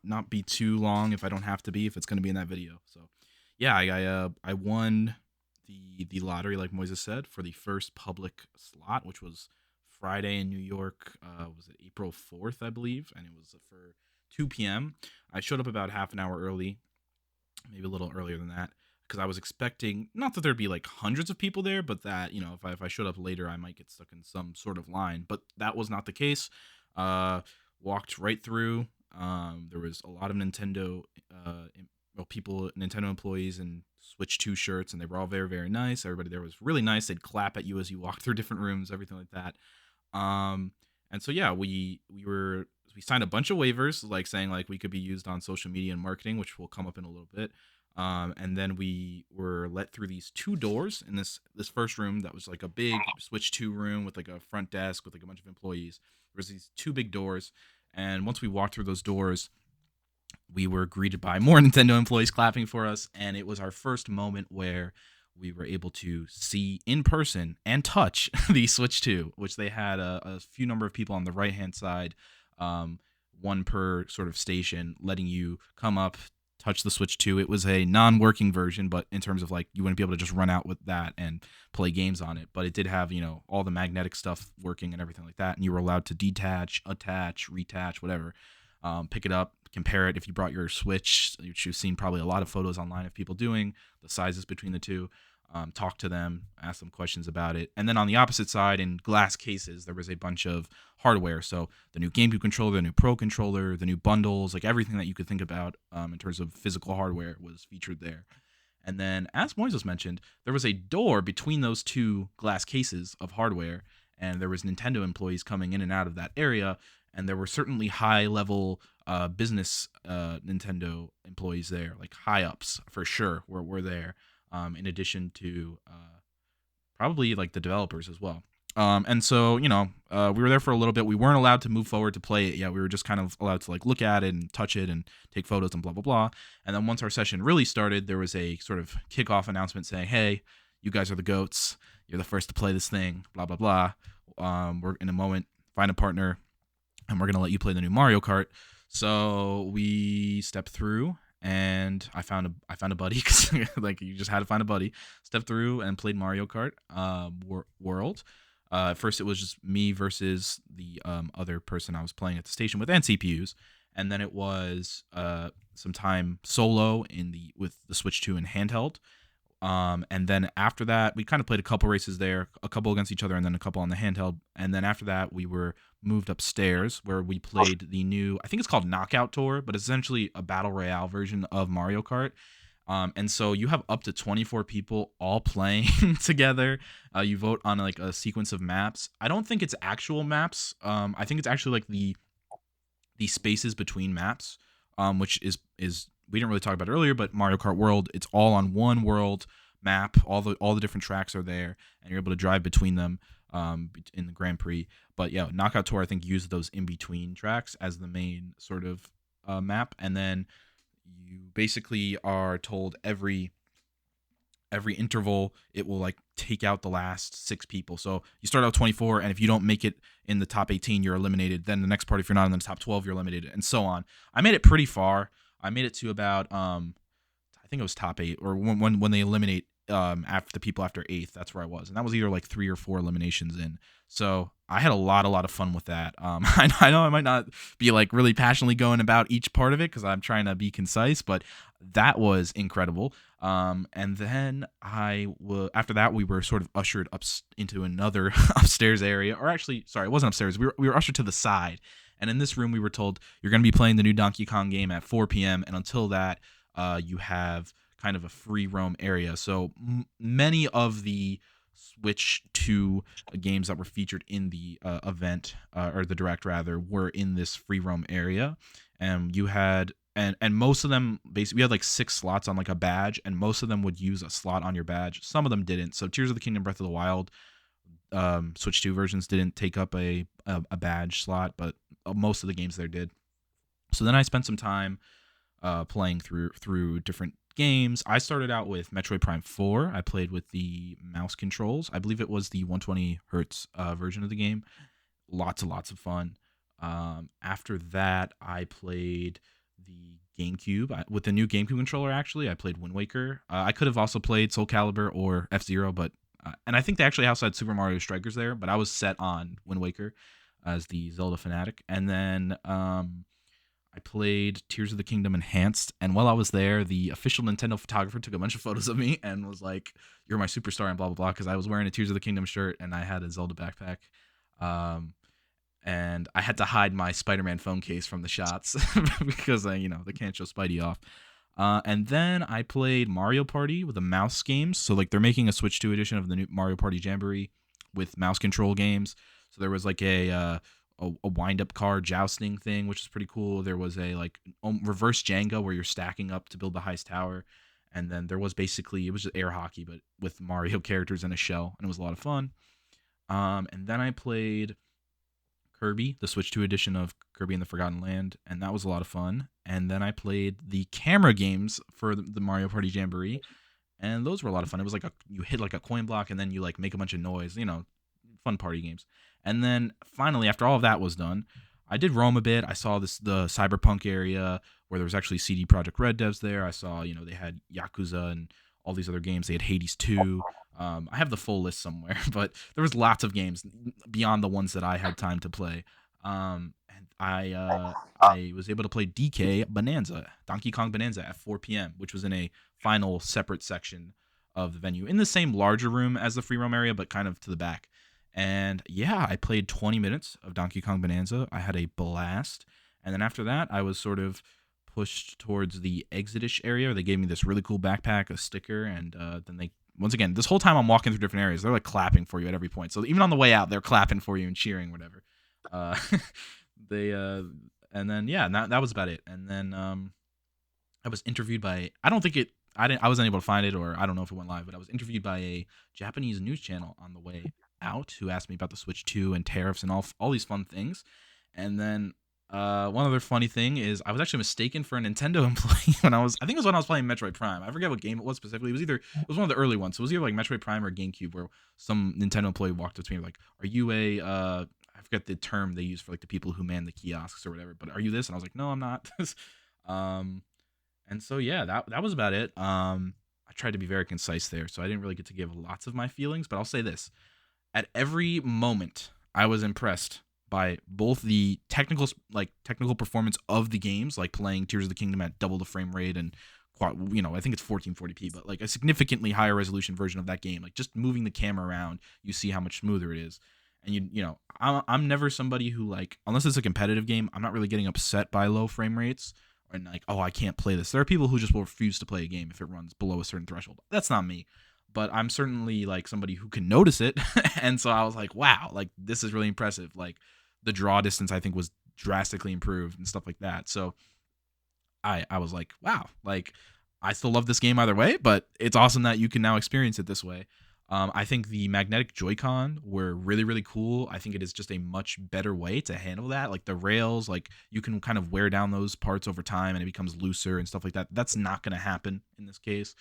not be too long if I don't have to be if it's going to be in that video. So yeah, I won the lottery like Moises said for the first public slot, which was Friday in New York. Was it April 4th, I believe, and it was for 2 p.m. I showed up about half an hour early, maybe a little earlier than that, because I was expecting not that there'd be like hundreds of people there, but that if I showed up later, I might get stuck in some sort of line. But that was not the case. Uh, Walked right through. There was a lot of Nintendo employees in Switch 2 shirts, and they were all very, very nice. Everybody there was really nice. They'd clap at you as you walked through different rooms, everything like that. Um, and so yeah, we signed a bunch of waivers, like saying like we could be used on social media and marketing, which will come up in a little bit. And then we were let through these two doors in this first room that was like a big Switch 2 room with like a front desk with like a bunch of employees. There was these two big doors, and once we walked through those doors, we were greeted by more Nintendo employees clapping for us, and it was our first moment where we were able to see in person and touch the Switch 2, which they had a few number of people on the right hand side, one per sort of station, letting you come up, touch the Switch 2. It was a non-working version, but in terms of like you wouldn't be able to just run out with that and play games on it, but it did have all the magnetic stuff working and everything like that, and you were allowed to detach, attach, retach, whatever. Pick it up, compare it if you brought your Switch, which you've seen probably a lot of photos online of people doing, the sizes between the two. Talk to them, ask them questions about it. And then on the opposite side, in glass cases, there was a bunch of hardware. So the new GameCube controller, the new Pro controller, the new bundles, like everything that you could think about in terms of physical hardware was featured there. And then, as Moises mentioned, there was a door between those two glass cases of hardware, and there was Nintendo employees coming in and out of that area, and there were certainly high level business Nintendo employees there, like high ups for sure were there, in addition to probably like the developers as well. And so, we were there for a little bit. We weren't allowed to move forward to play it yet. We were just kind of allowed to like look at it and touch it and take photos and blah, blah, blah. And then once our session really started, there was a sort of kickoff announcement saying, hey, you guys are the GOATs. You're the first to play this thing, blah, blah, blah. We're in a moment, find a partner, and we're going to let you play the new Mario Kart. So we stepped through, and I found a buddy, because like you just had to find a buddy. Stepped through and played Mario Kart World. At first, it was just me versus the other person I was playing at the station with, and CPUs. And then it was some time solo with the Switch 2 and handheld. And then after that, we kind of played a couple races there, a couple against each other, and then a couple on the handheld. And then after that, we were moved upstairs where we played the new, I think it's called Knockout Tour, but it's essentially a battle royale version of Mario Kart. And so you have up to 24 people all playing together. You vote on like a sequence of maps. I don't think it's actual maps. I think it's actually like the spaces between maps, which is we didn't really talk about it earlier, but Mario Kart World, it's all on one world map. All the different tracks are there, and you're able to drive between them in the Grand Prix. But yeah, Knockout Tour I think used those in between tracks as the main sort of map, and then you basically are told every interval it will like take out the last 6 people. So you start out 24, and if you don't make it in the top 18, you're eliminated. Then the next part, if you're not in the top 12, you're eliminated, and so on. I made it pretty far. I made it to about I think it was top 8, or when they eliminate after the people after 8th, that's where I was, and that was either like 3 or 4 eliminations in. So I had a lot of fun with that. I know I might not be like really passionately going about each part of it because I'm trying to be concise, but that was incredible. And then after that, we were sort of ushered up into another upstairs area, or actually, sorry, it wasn't upstairs. We were ushered to the side, and in this room, we were told you're going to be playing the new Donkey Kong game at 4 p.m. And until that, you have kind of a free roam area. So many of the Switch 2 games that were featured in the event, or the direct rather, were in this free roam area. And you had, and most of them, basically, we had like 6 slots on like a badge, and most of them would use a slot on your badge. Some of them didn't. So Tears of the Kingdom, Breath of the Wild, Switch 2 versions didn't take up a badge slot, but most of the games there did. So then I spent some time playing through different games. I started out with Metroid Prime 4. I played with the mouse controls. I believe it was the 120 hertz version of the game. Lots of fun. After that, I played the GameCube with the new GameCube controller. Actually, I played Wind Waker. I could have also played Soul Calibur or F-Zero, but and I think they actually also had Super Mario Strikers there, but I was set on Wind Waker as the Zelda fanatic. And then I played Tears of the Kingdom Enhanced, and while I was there, the official Nintendo photographer took a bunch of photos of me and was like, "You're my superstar," and blah blah blah, because I was wearing a Tears of the Kingdom shirt and I had a Zelda backpack, and I had to hide my Spider-Man phone case from the shots because they can't show Spidey off. And then I played Mario Party with the mouse games. So like they're making a Switch 2 edition of the new Mario Party Jamboree with mouse control games. So there was like a wind-up car jousting thing, which is pretty cool. There was a like reverse Jenga where you're stacking up to build the highest tower. And then there was basically, it was just air hockey, but with Mario characters in a shell, and it was a lot of fun. And then I played Kirby, the Switch 2 edition of Kirby and the Forgotten Land, and that was a lot of fun. And then I played the camera games for the Mario Party Jamboree, and those were a lot of fun. It was like you hit like a coin block, and then you like make a bunch of noise, fun party games. And then finally, after all of that was done, I did roam a bit. I saw the Cyberpunk area where there was actually CD Projekt Red devs there. I saw, they had Yakuza and all these other games. They had Hades 2. I have the full list somewhere, but there was lots of games beyond the ones that I had time to play. And I was able to play Donkey Kong Bonanza at 4 p.m., which was in a final separate section of the venue in the same larger room as the free roam area, but kind of to the back. And yeah, I played 20 minutes of Donkey Kong Bonanza. I had a blast. And then after that, I was sort of pushed towards the exit-ish area. They gave me this really cool backpack, a sticker, and then they once again, this whole time I'm walking through different areas, they're like clapping for you at every point. So even on the way out, they're clapping for you and cheering, whatever. Uh, they and then yeah, that was about it. And then I was interviewed by I wasn't able to find it, or I don't know if it went live, but I was interviewed by a Japanese news channel on the way out who asked me about the Switch 2 and tariffs and all these fun things. And then one other funny thing is I was actually mistaken for a Nintendo employee when I think it was when I was playing Metroid Prime. I forget what game it was specifically. It was one of the early ones. So it was either like Metroid Prime or GameCube, where some Nintendo employee walked up to me like, "Are you a I forget the term they use for like the people who man the kiosks or whatever, but are you this?" And I was like, "No, I'm not." um and so yeah, that was about it. I tried to be very concise there, so I didn't really get to give lots of my feelings, but I'll say this. At every moment, I was impressed by both the technical performance of the games, like playing Tears of the Kingdom at double the frame rate and I think it's 1440p, but like a significantly higher resolution version of that game. Like just moving the camera around, you see how much smoother it is. And I'm never somebody who, like, unless it's a competitive game, I'm not really getting upset by low frame rates and like, oh, I can't play this. There are people who just will refuse to play a game if it runs below a certain threshold. That's not me. But I'm certainly like somebody who can notice it. And so I was like, wow, like this is really impressive. Like the draw distance I think was drastically improved and stuff like that. So I was like, wow, like I still love this game either way, but it's awesome that you can now experience it this way. I think the magnetic Joy-Con were really, really cool. I think it is just a much better way to handle that. Like the rails, like you can kind of wear down those parts over time and it becomes looser and stuff like that. That's not going to happen in this case.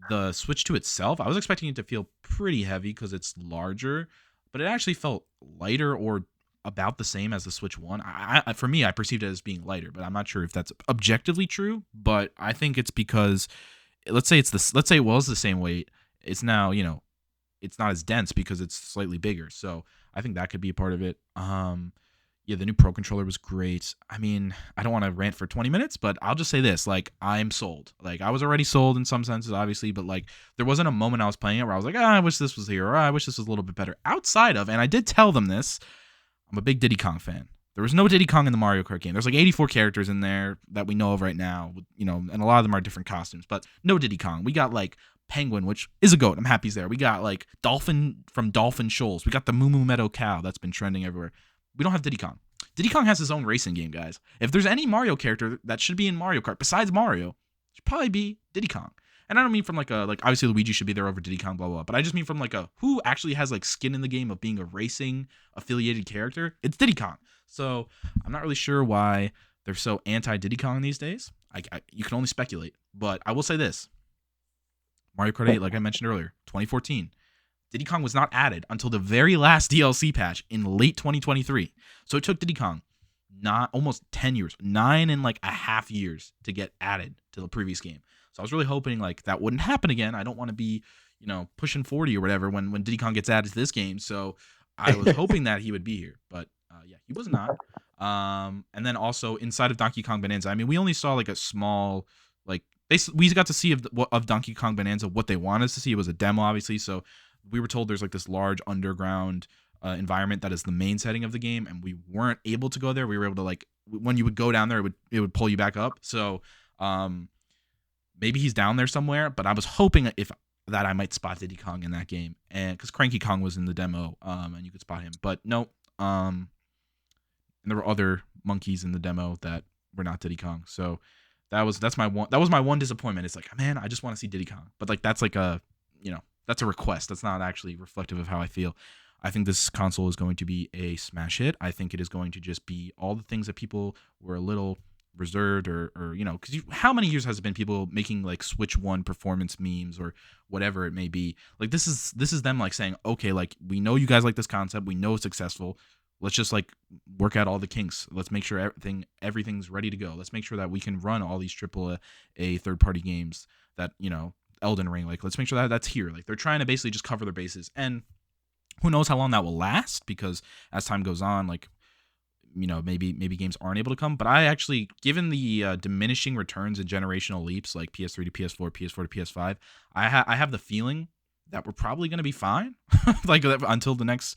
The Switch 2 itself, I was expecting it to feel pretty heavy because it's larger, but it actually felt lighter or about the same as the Switch 1. For me, I perceived it as being lighter, but I'm not sure if that's objectively true. But I think it's because, let's say it was the same weight. It's now, it's not as dense because it's slightly bigger. So I think that could be a part of it. Yeah, the new Pro Controller was great. I mean, I don't want to rant for 20 minutes, but I'll just say this. Like, I'm sold. Like, I was already sold in some senses, obviously, but, like, there wasn't a moment I was playing it where I was like, I wish this was here, or I wish this was a little bit better. Outside of, and I did tell them this, I'm a big Diddy Kong fan. There was no Diddy Kong in the Mario Kart game. There's like 84 characters in there that we know of right now, and a lot of them are different costumes, but no Diddy Kong. We got, like, Penguin, which is a goat. I'm happy he's there. We got, like, Dolphin from Dolphin Shoals. We got the Moo Moo Meadow Cow that's been trending everywhere. We don't have Diddy Kong. Diddy Kong has his own racing game, guys. If there's any Mario character that should be in Mario Kart besides Mario, it should probably be Diddy Kong. And I don't mean from like obviously Luigi should be there over Diddy Kong, blah, blah, blah. But I just mean from like who actually has like skin in the game of being a racing affiliated character? It's Diddy Kong. So I'm not really sure why they're so anti Diddy Kong these days. You can only speculate. But I will say this. Mario Kart 8, like I mentioned earlier, 2014. Diddy Kong was not added until the very last DLC patch in late 2023. So it took Diddy Kong not almost 10 years, 9.5 years to get added to the previous game. So I was really hoping like that wouldn't happen again. I don't want to be, pushing 40 or whatever when Diddy Kong gets added to this game. So I was hoping that he would be here, but yeah, he was not. And then also inside of Donkey Kong Bonanza, I mean, we only saw like a small, like we got to see of Donkey Kong Bonanza what they wanted us to see. It was a demo, obviously. So we were told there's like this large underground environment that is the main setting of the game, and we weren't able to go there. We were able to, like, when you would go down there, it would pull you back up. So maybe he's down there somewhere, but I was hoping that I might spot Diddy Kong in that game, and because Cranky Kong was in the demo, and you could spot him, but no, and there were other monkeys in the demo that were not Diddy Kong. So that was my one disappointment. It's like, man, I just want to see Diddy Kong, but like that's like that's a request. That's not actually reflective of how I feel. I think this console is going to be a smash hit. I think it is going to just be all the things that people were a little reserved or because how many years has it been people making like Switch 1 performance memes or whatever it may be? Like this is them like saying, okay, like we know you guys like this concept. We know it's successful. Let's just like work out all the kinks. Let's make sure everything's ready to go. Let's make sure that we can run all these AAA third-party games that, Elden Ring, like let's make sure that that's here. Like they're trying to basically just cover their bases, and who knows how long that will last, because as time goes on, like maybe games aren't able to come. But I actually, given the diminishing returns and generational leaps like PS3 to PS4, PS4 to PS5, I have the feeling that we're probably going to be fine like until the next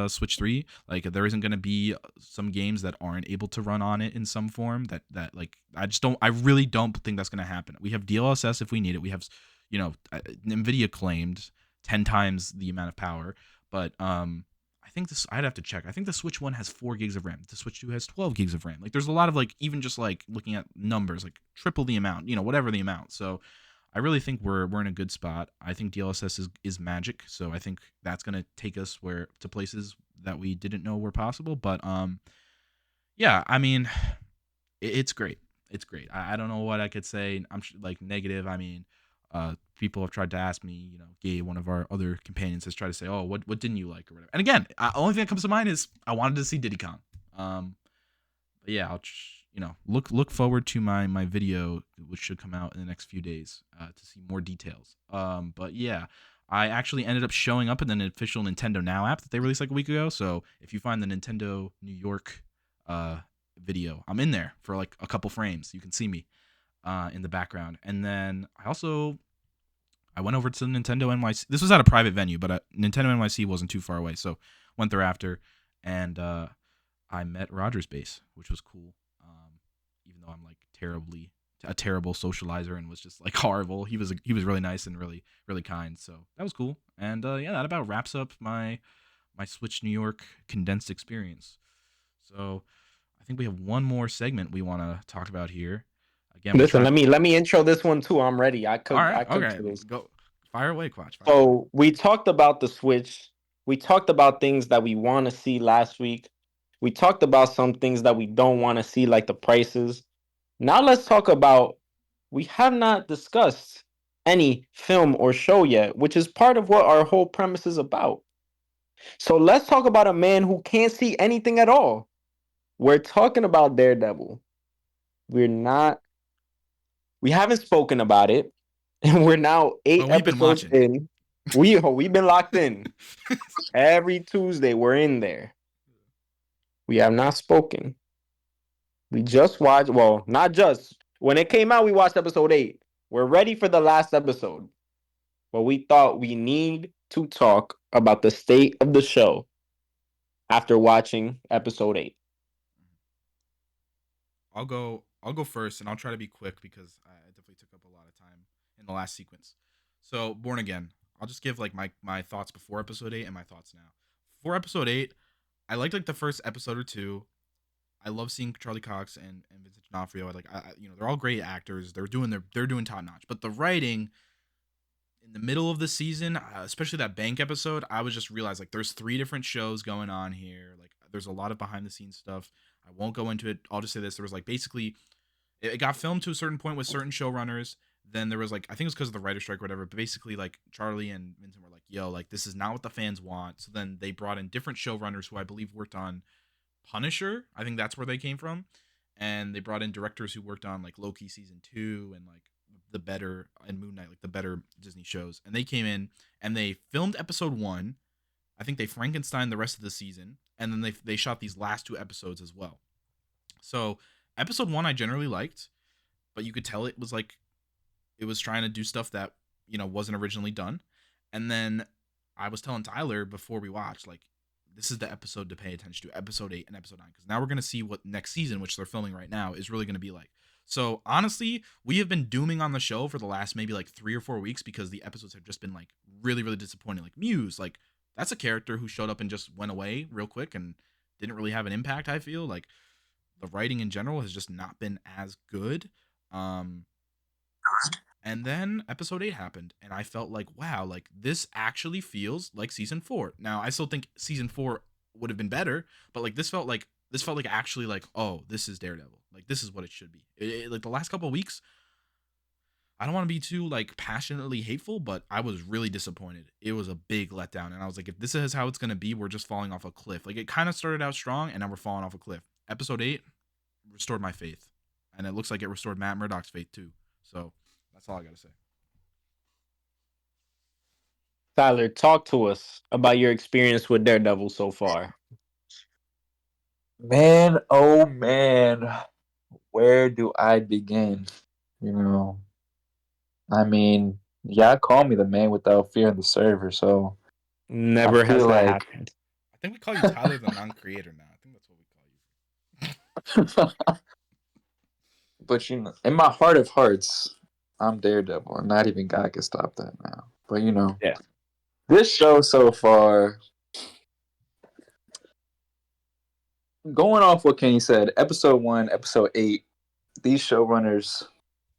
Switch 3. Like there isn't going to be some games that aren't able to run on it in some form that like I really don't think that's going to happen. We have DLSS if we need it. We have Nvidia claimed 10 times the amount of power, but I think this I'd have to check. I think the Switch 1 has 4 gigs of RAM. The Switch 2 has 12 gigs of RAM. Like there's a lot of like even just like looking at numbers, like triple the amount, whatever the amount. So I really think we're in a good spot. I think DLSS is magic, so I think that's going to take us to places that we didn't know were possible, but yeah, I mean, it's great. It's great. I don't know what I could say. I'm like negative. I mean, people have tried to ask me. Gabe, one of our other companions, has tried to say, "Oh, what didn't you like or whatever." And again, only thing that comes to mind is I wanted to see Diddy Kong. But yeah, I'll look forward to my video, which should come out in the next few days, to see more details. But yeah. I actually ended up showing up in the official Nintendo Now app that they released like a week ago. So if you find the Nintendo New York video, I'm in there for like a couple frames. You can see me in the background. And then I went over to Nintendo NYC. This was at a private venue, but Nintendo NYC wasn't too far away, so went there after, and I met Rogers Base, which was cool. Even though I'm like a terrible socializer and was just like horrible, he was really nice and really really kind. So that was cool. And yeah, that about wraps up my Switch New York condensed experience. So I think we have one more segment we want to talk about here. Again, Listen, let me intro this one too. I'm ready. I all right, cooked okay, for this. go fire away, Quatch. Fire away. So we talked about the Switch. We talked about things that we want to see last week. We talked about some things that we don't want to see, like the prices. Now let's talk about, we have not discussed any film or show yet, which is part of what our whole premise is about. So let's talk about a man who can't see anything at all. We're talking about Daredevil. We haven't spoken about it, and we're now 8 But we've been episodes watching. in. We've been locked in. Every Tuesday we're in there. We have not spoken. We just watched, well, not just. When it came out, we watched episode 8. We're ready for the last episode. But we thought we need to talk about the state of the show after watching episode 8. I'll go first, and I'll try to be quick because I definitely took up a lot of time in the last sequence. So, Born Again. I'll just give like my thoughts before episode 8 and my thoughts now. For episode 8, I liked like the first episode or two. I love seeing Charlie Cox and Vincent D'Onofrio. They're all great actors. They're doing top notch. But the writing in the middle of the season, especially that bank episode, I was just realized like there's 3 different shows going on here. Like there's a lot of behind the scenes stuff. I won't go into it. I'll just say this: there was like basically it got filmed to a certain point with certain showrunners. Then there was like I think it was because of the writer strike or whatever. But basically, like Charlie and Vincent were like, "Yo, like this is not what the fans want." So then they brought in different showrunners who I believe worked on Punisher. I think that's where they came from, and they brought in directors who worked on like Loki season 2 and like the better and Moon Knight, like the better Disney shows. And they came in and they filmed episode 1. I think they Frankenstein the rest of the season, and then they shot these last 2 episodes as well. So episode 1 I generally liked, but you could tell it was like it was trying to do stuff that wasn't originally done. And then I was telling Tyler before we watched, like, this is the episode to pay attention to, episode 8 and episode 9, because now we're going to see what next season, which they're filming right now, is really going to be like. So honestly, we have been dooming on the show for the last maybe like 3 or 4 weeks because the episodes have just been like really really disappointing. Like Muse, like that's a character who showed up and just went away real quick and didn't really have an impact. I feel like the writing in general has just not been as good. And then episode 8 happened, and I felt like, wow, like this actually feels like season 4. Now, I still think season 4 would have been better, but like this felt like actually like, oh, this is Daredevil. Like this is what it should be. Like the last couple of weeks, I don't want to be too like passionately hateful, but I was really disappointed. It was a big letdown, and I was like, if this is how it's gonna be, we're just falling off a cliff. Like it kind of started out strong, and now we're falling off a cliff. Episode 8 restored my faith, and it looks like it restored Matt Murdock's faith too. So that's all I gotta say. Tyler, talk to us about your experience with Daredevil so far. Man, oh man, where do I begin? I mean, yeah, call me the man without fear in the server. So I Never has feel that like, happened. I think we call you Tyler the non-creator now. I think that's what we call you. but in my heart of hearts, I'm Daredevil, and not even God can stop that now. But Yeah. this show so far, going off what Kenny said, episode 1, episode 8, these showrunners,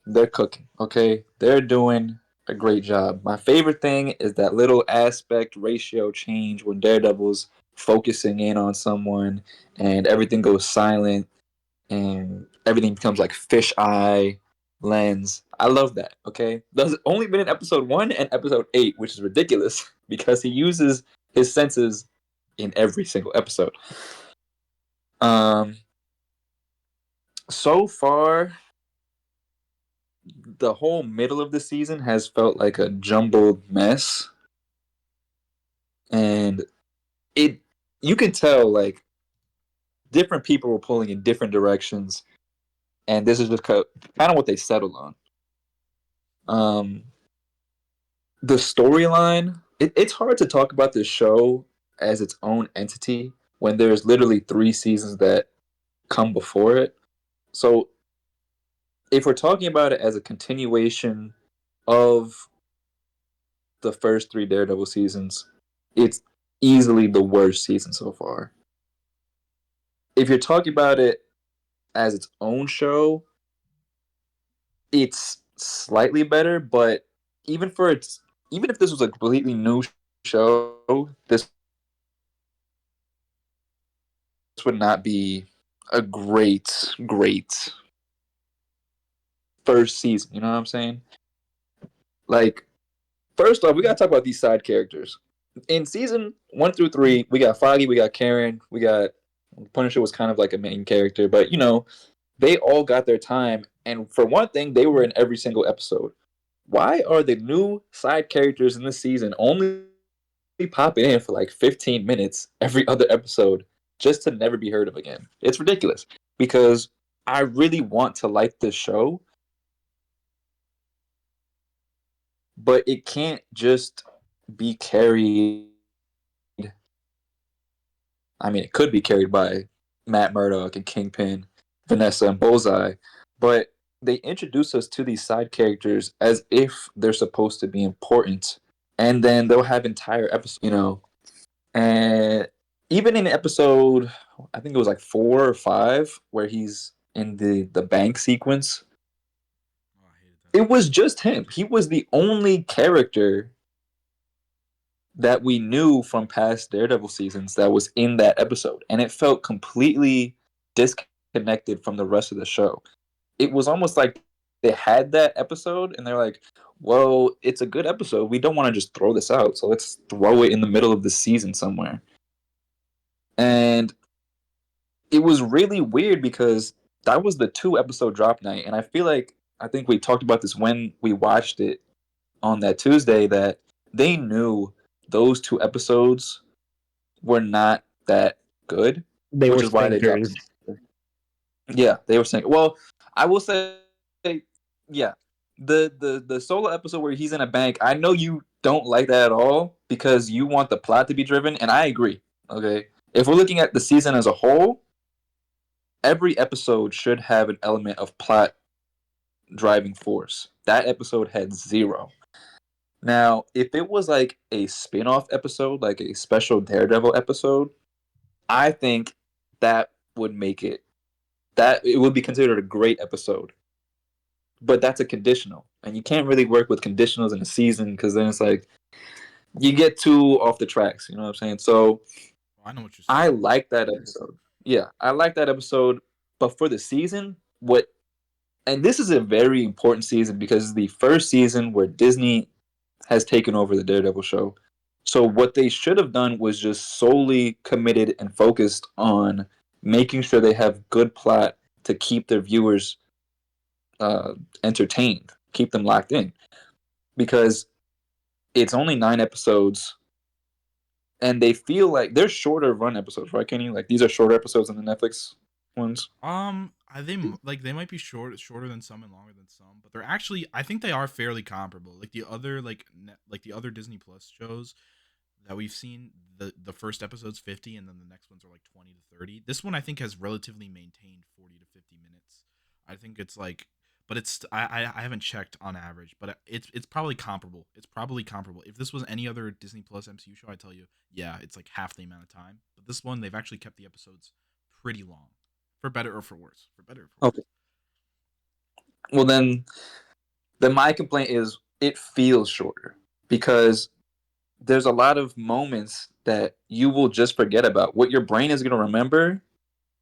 they're cooking, okay? They're doing a great job. My favorite thing is that little aspect ratio change when Daredevil's focusing in on someone and everything goes silent and everything becomes like fisheye lens. I love that, okay? That's only been in episode 1 and episode 8, which is ridiculous because he uses his senses in every single episode. Um, so far, the whole middle of the season has felt like a jumbled mess, and it you can tell like different people were pulling in different directions, and this is just kind of what they settled on. Um, the storyline, it's hard to talk about this show as its own entity when there's literally 3 seasons that come before it. So if we're talking about it as a continuation of the first 3 Daredevil seasons, it's easily the worst season so far. If you're talking about it as its own show, it's slightly better, but even for its even if this was a completely new show, this would not be a great first season. You know what I'm saying? Like, first off, we gotta talk about these side characters. In season 1 through 3, we got Foggy, we got Karen, we got Punisher was kind of like a main character, but they all got their time. And for one thing, they were in every single episode. Why are the new side characters in this season only popping in for like 15 minutes every other episode just to never be heard of again? It's ridiculous because I really want to like this show, but it can't just be carried. I mean, it could be carried by Matt Murdock and Kingpin, Vanessa and Bullseye, but they introduce us to these side characters as if they're supposed to be important, and then they'll have entire episodes. And even in episode, I think it was like 4 or 5, where he's in the bank sequence, Oh, I hated that. it was just him. He was the only character that we knew from past Daredevil seasons that was in that episode, and it felt completely disconnected from the rest of the show. It was almost like they had that episode and they're like, well, it's a good episode. We don't want to just throw this out, so let's throw it in the middle of the season somewhere. And it was really weird because that was the 2 episode drop night, and I think we talked about this when we watched it on that Tuesday that they knew those 2 episodes were not that good, They which were is why they dropped stinkers. them. Yeah, they were saying. Well, I will say, yeah, the solo episode where he's in a bank. I know you don't like that at all because you want the plot to be driven, and I agree. Okay, if we're looking at the season as a whole, every episode should have an element of plot driving force. That episode had zero. Now, if it was like a spin-off episode, like a special Daredevil episode, I think that would make it would be considered a great episode. But that's a conditional, and you can't really work with conditionals in a season because then it's like you get too off the tracks. You know what I'm saying? So Oh, I know what you're I saying. like that episode. Yeah, I like that episode. But for the season, what and this is a very important season because it's the first season where Disney has taken over the Daredevil show. So what they should have done was just solely committed and focused on making sure they have good plot to keep their viewers uh, entertained, keep them locked in. Because it's only 9 episodes, and they feel like they're shorter run episodes, right, Kenny? Like these are shorter episodes than the Netflix ones. Like they might be shorter than some and longer than some, but they're actually I think they are fairly comparable. Like the other like the other Disney Plus shows that we've seen, the first episode's 50 and then the next ones are like 20 to 30. This one I think has relatively maintained 40 to 50 minutes. I think it's like but I haven't checked on average, but it's probably comparable. It's probably comparable. If this was any other Disney Plus MCU show, I tell you, yeah, it's like half the amount of time. But this one, they've actually kept the episodes pretty long, for better or for worse. For better or for Okay. worse. Well, then my complaint is it feels shorter because there's a lot of moments that you will just forget about. What your brain is going to remember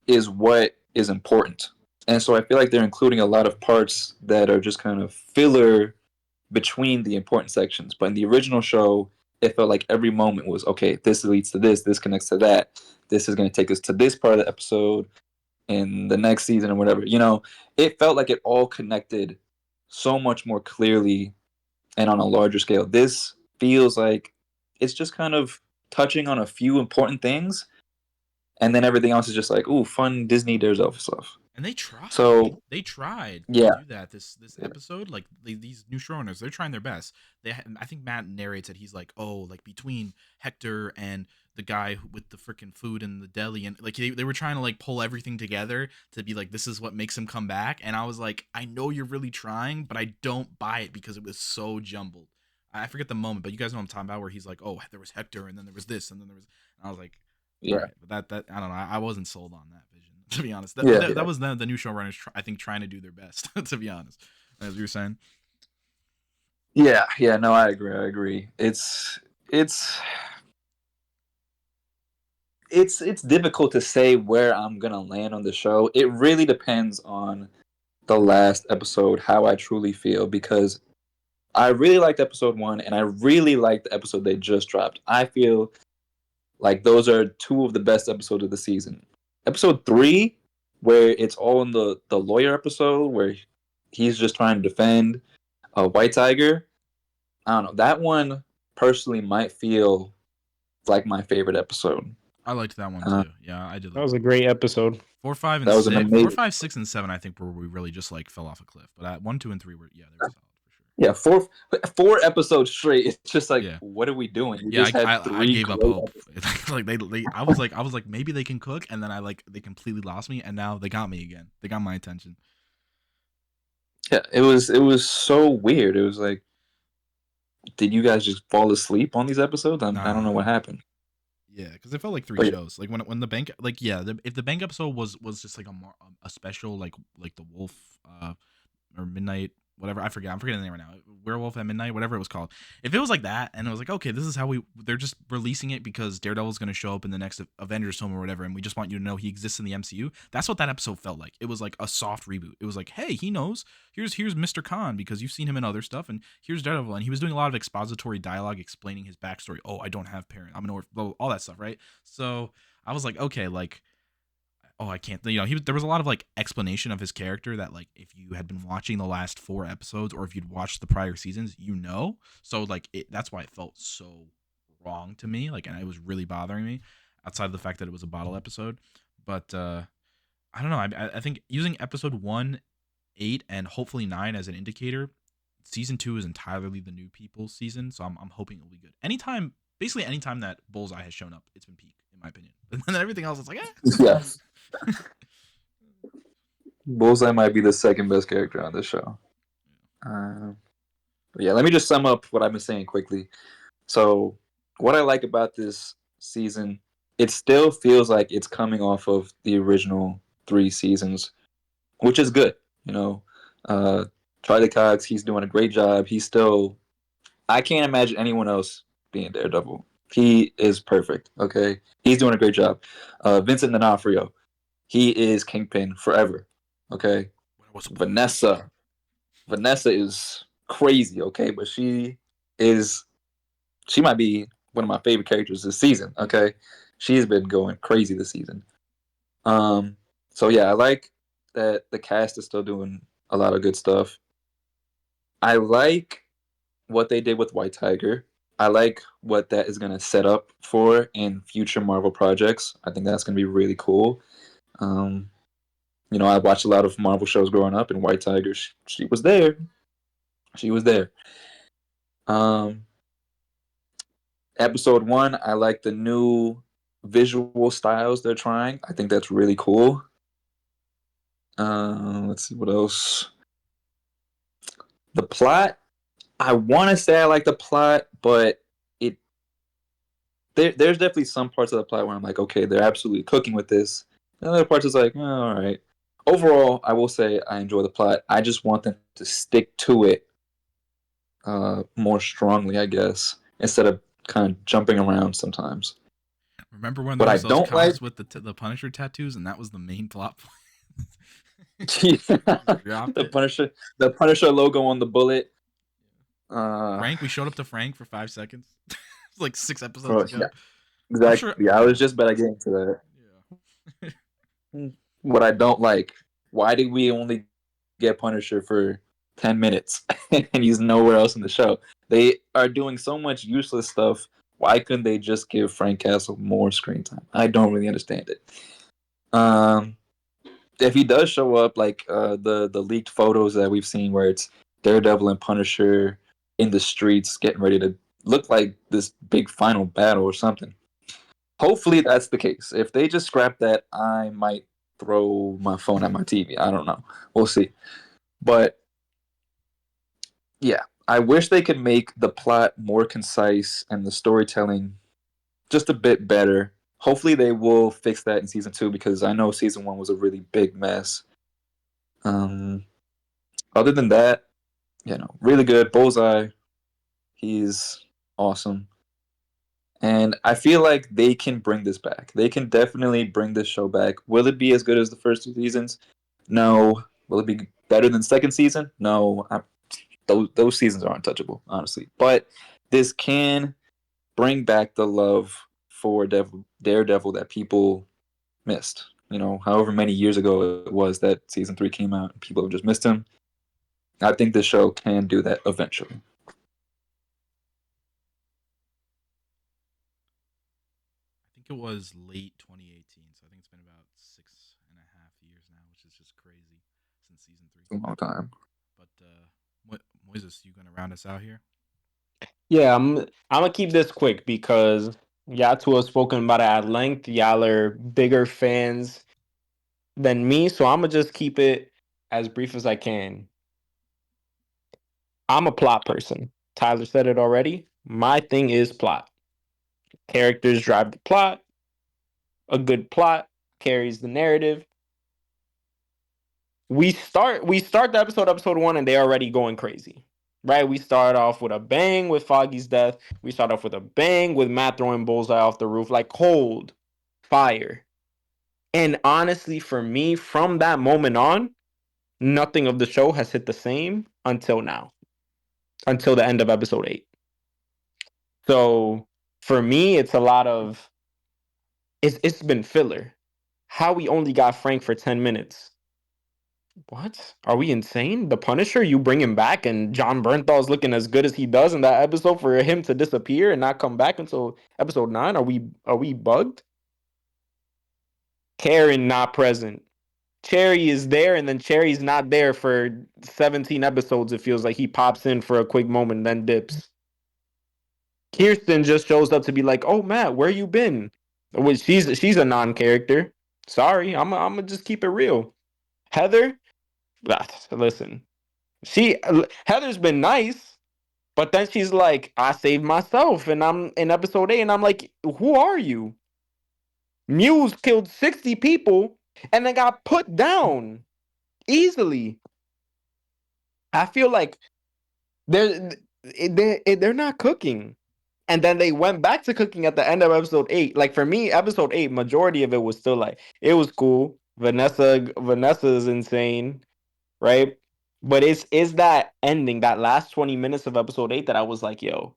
is what is important. And so I feel like they're including a lot of parts that are just kind of filler between the important sections. But in the original show, it felt like every moment was okay, this leads to this connects to that. This is going to take us to this part of the episode in the next season or whatever. It felt like it all connected so much more clearly and on a larger scale. This feels like it's just kind of touching on a few important things, and then everything else is just like, ooh, fun Disney Daredevil stuff. And they tried. So They tried to yeah, do that. This episode, like these new showrunners, they're trying their best. I think Matt narrates it. He's like, oh, like between Hector and the guy with the freaking food in the deli, and like they were trying to like pull everything together to be like, this is what makes him come back. And I was like, I know you're really trying, but I don't buy it because it was so jumbled. I forget the moment, but you guys know what I'm talking about, where he's like, oh, there was Hector, and then there was this, and then there was. And I was like, all yeah, right, but that I don't know. I wasn't sold on that vision, to be honest. But yeah, that yeah, was the new showrunners, I think, trying to do their best, to be honest. As you were saying, yeah, yeah. No, I agree. I agree. It's it's difficult to say where I'm gonna land on the show. It really depends on the last episode, how I truly feel, because I really liked episode one and I really liked the episode they just dropped. I feel like those are two of the best episodes of the season. Episode three, where it's all in the lawyer episode where he's just trying to defend White Tiger. I don't know. That one personally might feel like my favorite episode. I liked that one Uh, too. Yeah, I did That like was that a one. great episode. Four, five, and that was an six. Four, amazing. five, 6, and 7. I think where we really just like fell off a cliff. But at 1, 2, and 3 were they were solid for sure. Yeah, four episodes straight. It's just like, Yeah. what are we doing? We Yeah, just had I three gave up great hope. episodes. Like I was like maybe they can cook, and then they completely lost me, and now they got me again. They got my attention. Yeah, it was so weird. It was like, did you guys just fall asleep on these episodes? I don't know what Nah, happened. yeah, because it felt like three But shows. Like when the bank, like yeah, if the bank episode was just like a special like the wolf or midnight whatever, I forget, I'm forgetting the name right now, werewolf at midnight, whatever it was called. If it was like that and it was like, okay, this is how they're just releasing it because Daredevil's going to show up in the next Avengers film or whatever, and we just want you to know he exists in the MCU. That's what that episode felt like. It was like a soft reboot. It was like, hey, he knows, here's Mr. Khan because you've seen him in other stuff, and here's Daredevil, and he was doing a lot of expository dialogue explaining his backstory. Oh, I don't have parents, I'm an orphan, all that stuff, right? So I was like, okay, like, oh, I can't, there was a lot of like explanation of his character that like if you had been watching the last 4 episodes or if you'd watched the prior seasons, so like that's why it felt so wrong to me, like, and it was really bothering me outside of the fact that it was a bottle episode. But I don't know, I think using episode 1, 8, and hopefully 9 as an indicator, season 2 is entirely the new people season, so I'm hoping it'll be good. Basically anytime that Bullseye has shown up, it's been peak in my opinion. And then everything else is like, yes, Bullseye might be the second best character on this show. But yeah, let me just sum up what I've been saying quickly. So, what I like about this season, it still feels like it's coming off of the original 3 seasons, which is good. You know, uh, Charlie Cox, he's doing a great job. I can't imagine anyone else being Daredevil. He is perfect. Okay, he's doing a great job. Vincent D'Onofrio, he is Kingpin forever. Okay, Vanessa, Vanessa is crazy. Okay, but is she might be one of my favorite characters this season. Okay, she's been going crazy this season. Um, so yeah, I like that the cast is still doing a lot of good stuff. I like what they did with White Tiger. I like what that is going to set up for in future Marvel projects. I think that's going to be really cool. Um, I watched a lot of Marvel shows growing up, and White Tiger, she was there. She was there. Um, Episode one, I like the new visual styles they're trying. I think that's really cool. Let's see what else. The plot, I want to say I like the plot, but it there's definitely some parts of the plot where I'm like, okay, they're absolutely cooking with this. And other parts is like, oh, all right. Overall, I will say I enjoy the plot. I just want them to stick to it more strongly, I guess, instead of kind of jumping around sometimes. Remember when there What I was those don't like, cops with the Punisher tattoos, and that was the main plot point? the Dropped it. The Punisher logo on the bullet. Uh, Frank, we showed up to Frank for 5 seconds. It's like 6 episodes bro, yeah, ago. I'm sure. exactly. I was just about to get into that. Yeah. What I don't like, why did we only get Punisher for 10 minutes and he's nowhere else in the show? They are doing so much useless stuff. Why couldn't they just give Frank Castle more screen time? I don't really understand it. Um, if he does show up, like the leaked photos that we've seen where it's Daredevil and Punisher in the streets getting ready to look like this big final battle or something. Hopefully that's the case. If they just scrap that, I might throw my phone at my TV. I don't know. We'll see. But yeah, I wish they could make the plot more concise and the storytelling just a bit better. Hopefully they will fix that in season 2 because I know season 1 was a really big mess. Um, other than that, really good. Bullseye, he's awesome. And I feel like they can bring this back. They can definitely bring this show back. Will it be as good as the first 2 seasons? No. Will it be better than second season? No. Those seasons are untouchable, honestly. But this can bring back the love for Daredevil that people missed. However many years ago it was that season 3 came out and people have just missed him. I think this show can do that eventually. I think it was late 2018, so I think it's been about 6.5 years now, which is just crazy since season three It's a came long out. time. But Moises, you gonna round us out here? Yeah, I'm gonna keep this quick because y'all two have spoken about it at length. Y'all are bigger fans than me, so I'm gonna just keep it as brief as I can. I'm a plot person. Tyler said it already. My thing is plot. Characters drive the plot. A good plot carries the narrative. We start the episode 1, and they're already going crazy. Right? We start off with a bang with Foggy's death. We start off with a bang with Matt throwing Bullseye off the roof, like cold fire. And honestly, for me, from that moment on, nothing of the show has hit the same until now, until the end of episode 8. So for me, it's a lot of it's been filler. How we only got Frank for 10 minutes. What? Are we insane? The Punisher, you bring him back and John Bernthal's looking as good as he does in that episode for him to disappear and not come back until episode 9? Are we bugged? Karen not present. Cherry is there and then Cherry's not there for 17 episodes. It feels like he pops in for a quick moment and then dips. Kirsten just shows up to be like, "Oh Matt, where you been?" Which she's a non-character. Sorry, I'm gonna just keep it real. Heather, listen, she Heather's been nice, but then she's like, "I saved myself," and I'm in episode 8, and I'm like, "Who are you?" Muse killed 60 people and then got put down easily. I feel like they're not cooking. And then they went back to cooking at the end of episode 8. Like for me, episode 8, majority of it was still like it was cool. Vanessa is insane, right? But it's that ending, that last 20 minutes of episode 8 that I was like, yo,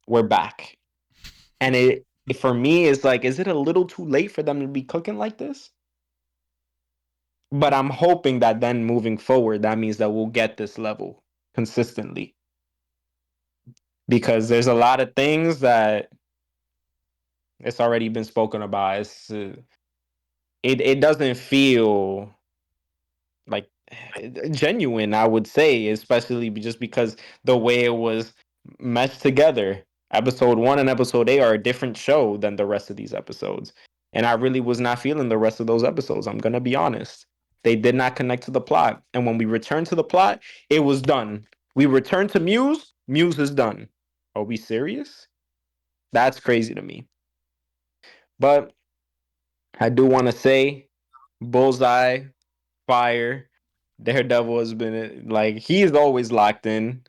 we're back. And it for me is like, is it a little too late for them to be cooking like this? But I'm hoping that then moving forward, that means that we'll get this level consistently. Because there's a lot of things that it's already been spoken about. It doesn't feel like genuine, I would say, especially just because the way it was meshed together. Episode 1 and episode 8 are a different show than the rest of these episodes. And I really was not feeling the rest of those episodes. I'm going to be honest. They did not connect to the plot. And when we returned to the plot, it was done. We return to Muse. Muse is done. Are we serious? That's crazy to me. But I do want to say, Bullseye, Fire, Daredevil has been like he's always locked in.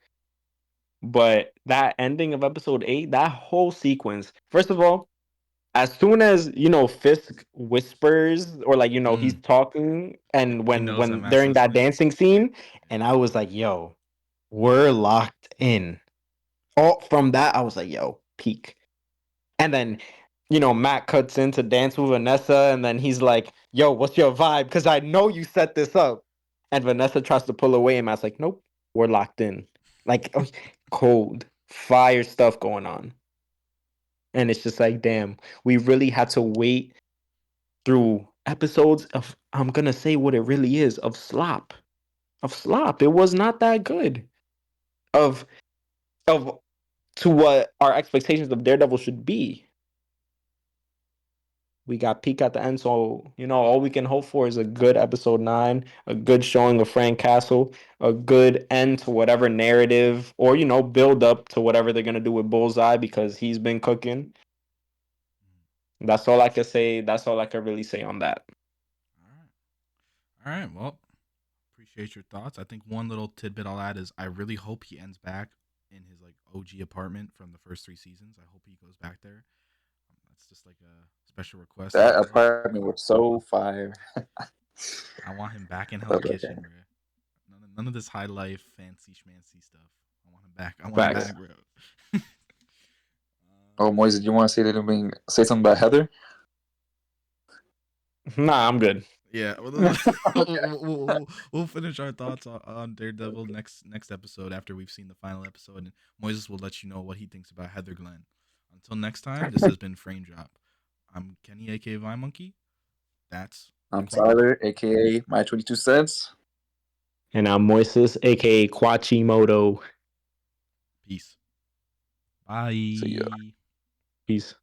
But that ending of episode 8, that whole sequence. First of all, as soon as Fisk whispers or like he's Mm. talking, and He knows that when Matt's during that listening. dancing scene, and I was like, yo, we're locked in. All from that, I was like, yo, peak. And then, Matt cuts in to dance with Vanessa, and then he's like, yo, what's your vibe? Because I know you set this up. And Vanessa tries to pull away, and Matt's like, nope, we're locked in. Like, cold, fire stuff going on. And it's just like, damn, we really had to wait through episodes of, I'm going to say what it really is, of slop. Of slop. It was not that good. Of, of, to what our expectations of Daredevil should be. We got peak at the end, so all we can hope for is a good episode 9, a good showing of Frank Castle, a good end to whatever narrative, or build up to whatever they're gonna do with Bullseye because he's been cooking. That's all I can say. That's all I can really say on that. All right. Well, appreciate your thoughts. I think one little tidbit I'll add is I really hope he ends back in his like OG apartment from the first 3 seasons. I hope he goes back there. That's just like a special request of That yours. apartment was so fire. I want him back in Hell's Love that Kitchen, game. bro. None of this high life, fancy schmancy stuff. I want him back. I want him Facts. back, bro. Oh, Moise, did you want to say something about Heather? Nah, I'm good. Yeah, we'll finish our thoughts on Daredevil next episode after we've seen the final episode, and Moises will let you know what he thinks about Heather Glenn. Until next time, this has been Frame Drop. I'm Kenny, aka Vine Monkey. That's I'm Frame Drop. Tyler, aka My 22 Cents. And I'm Moises, aka Quachimoto. Peace. See ya. Bye. Peace.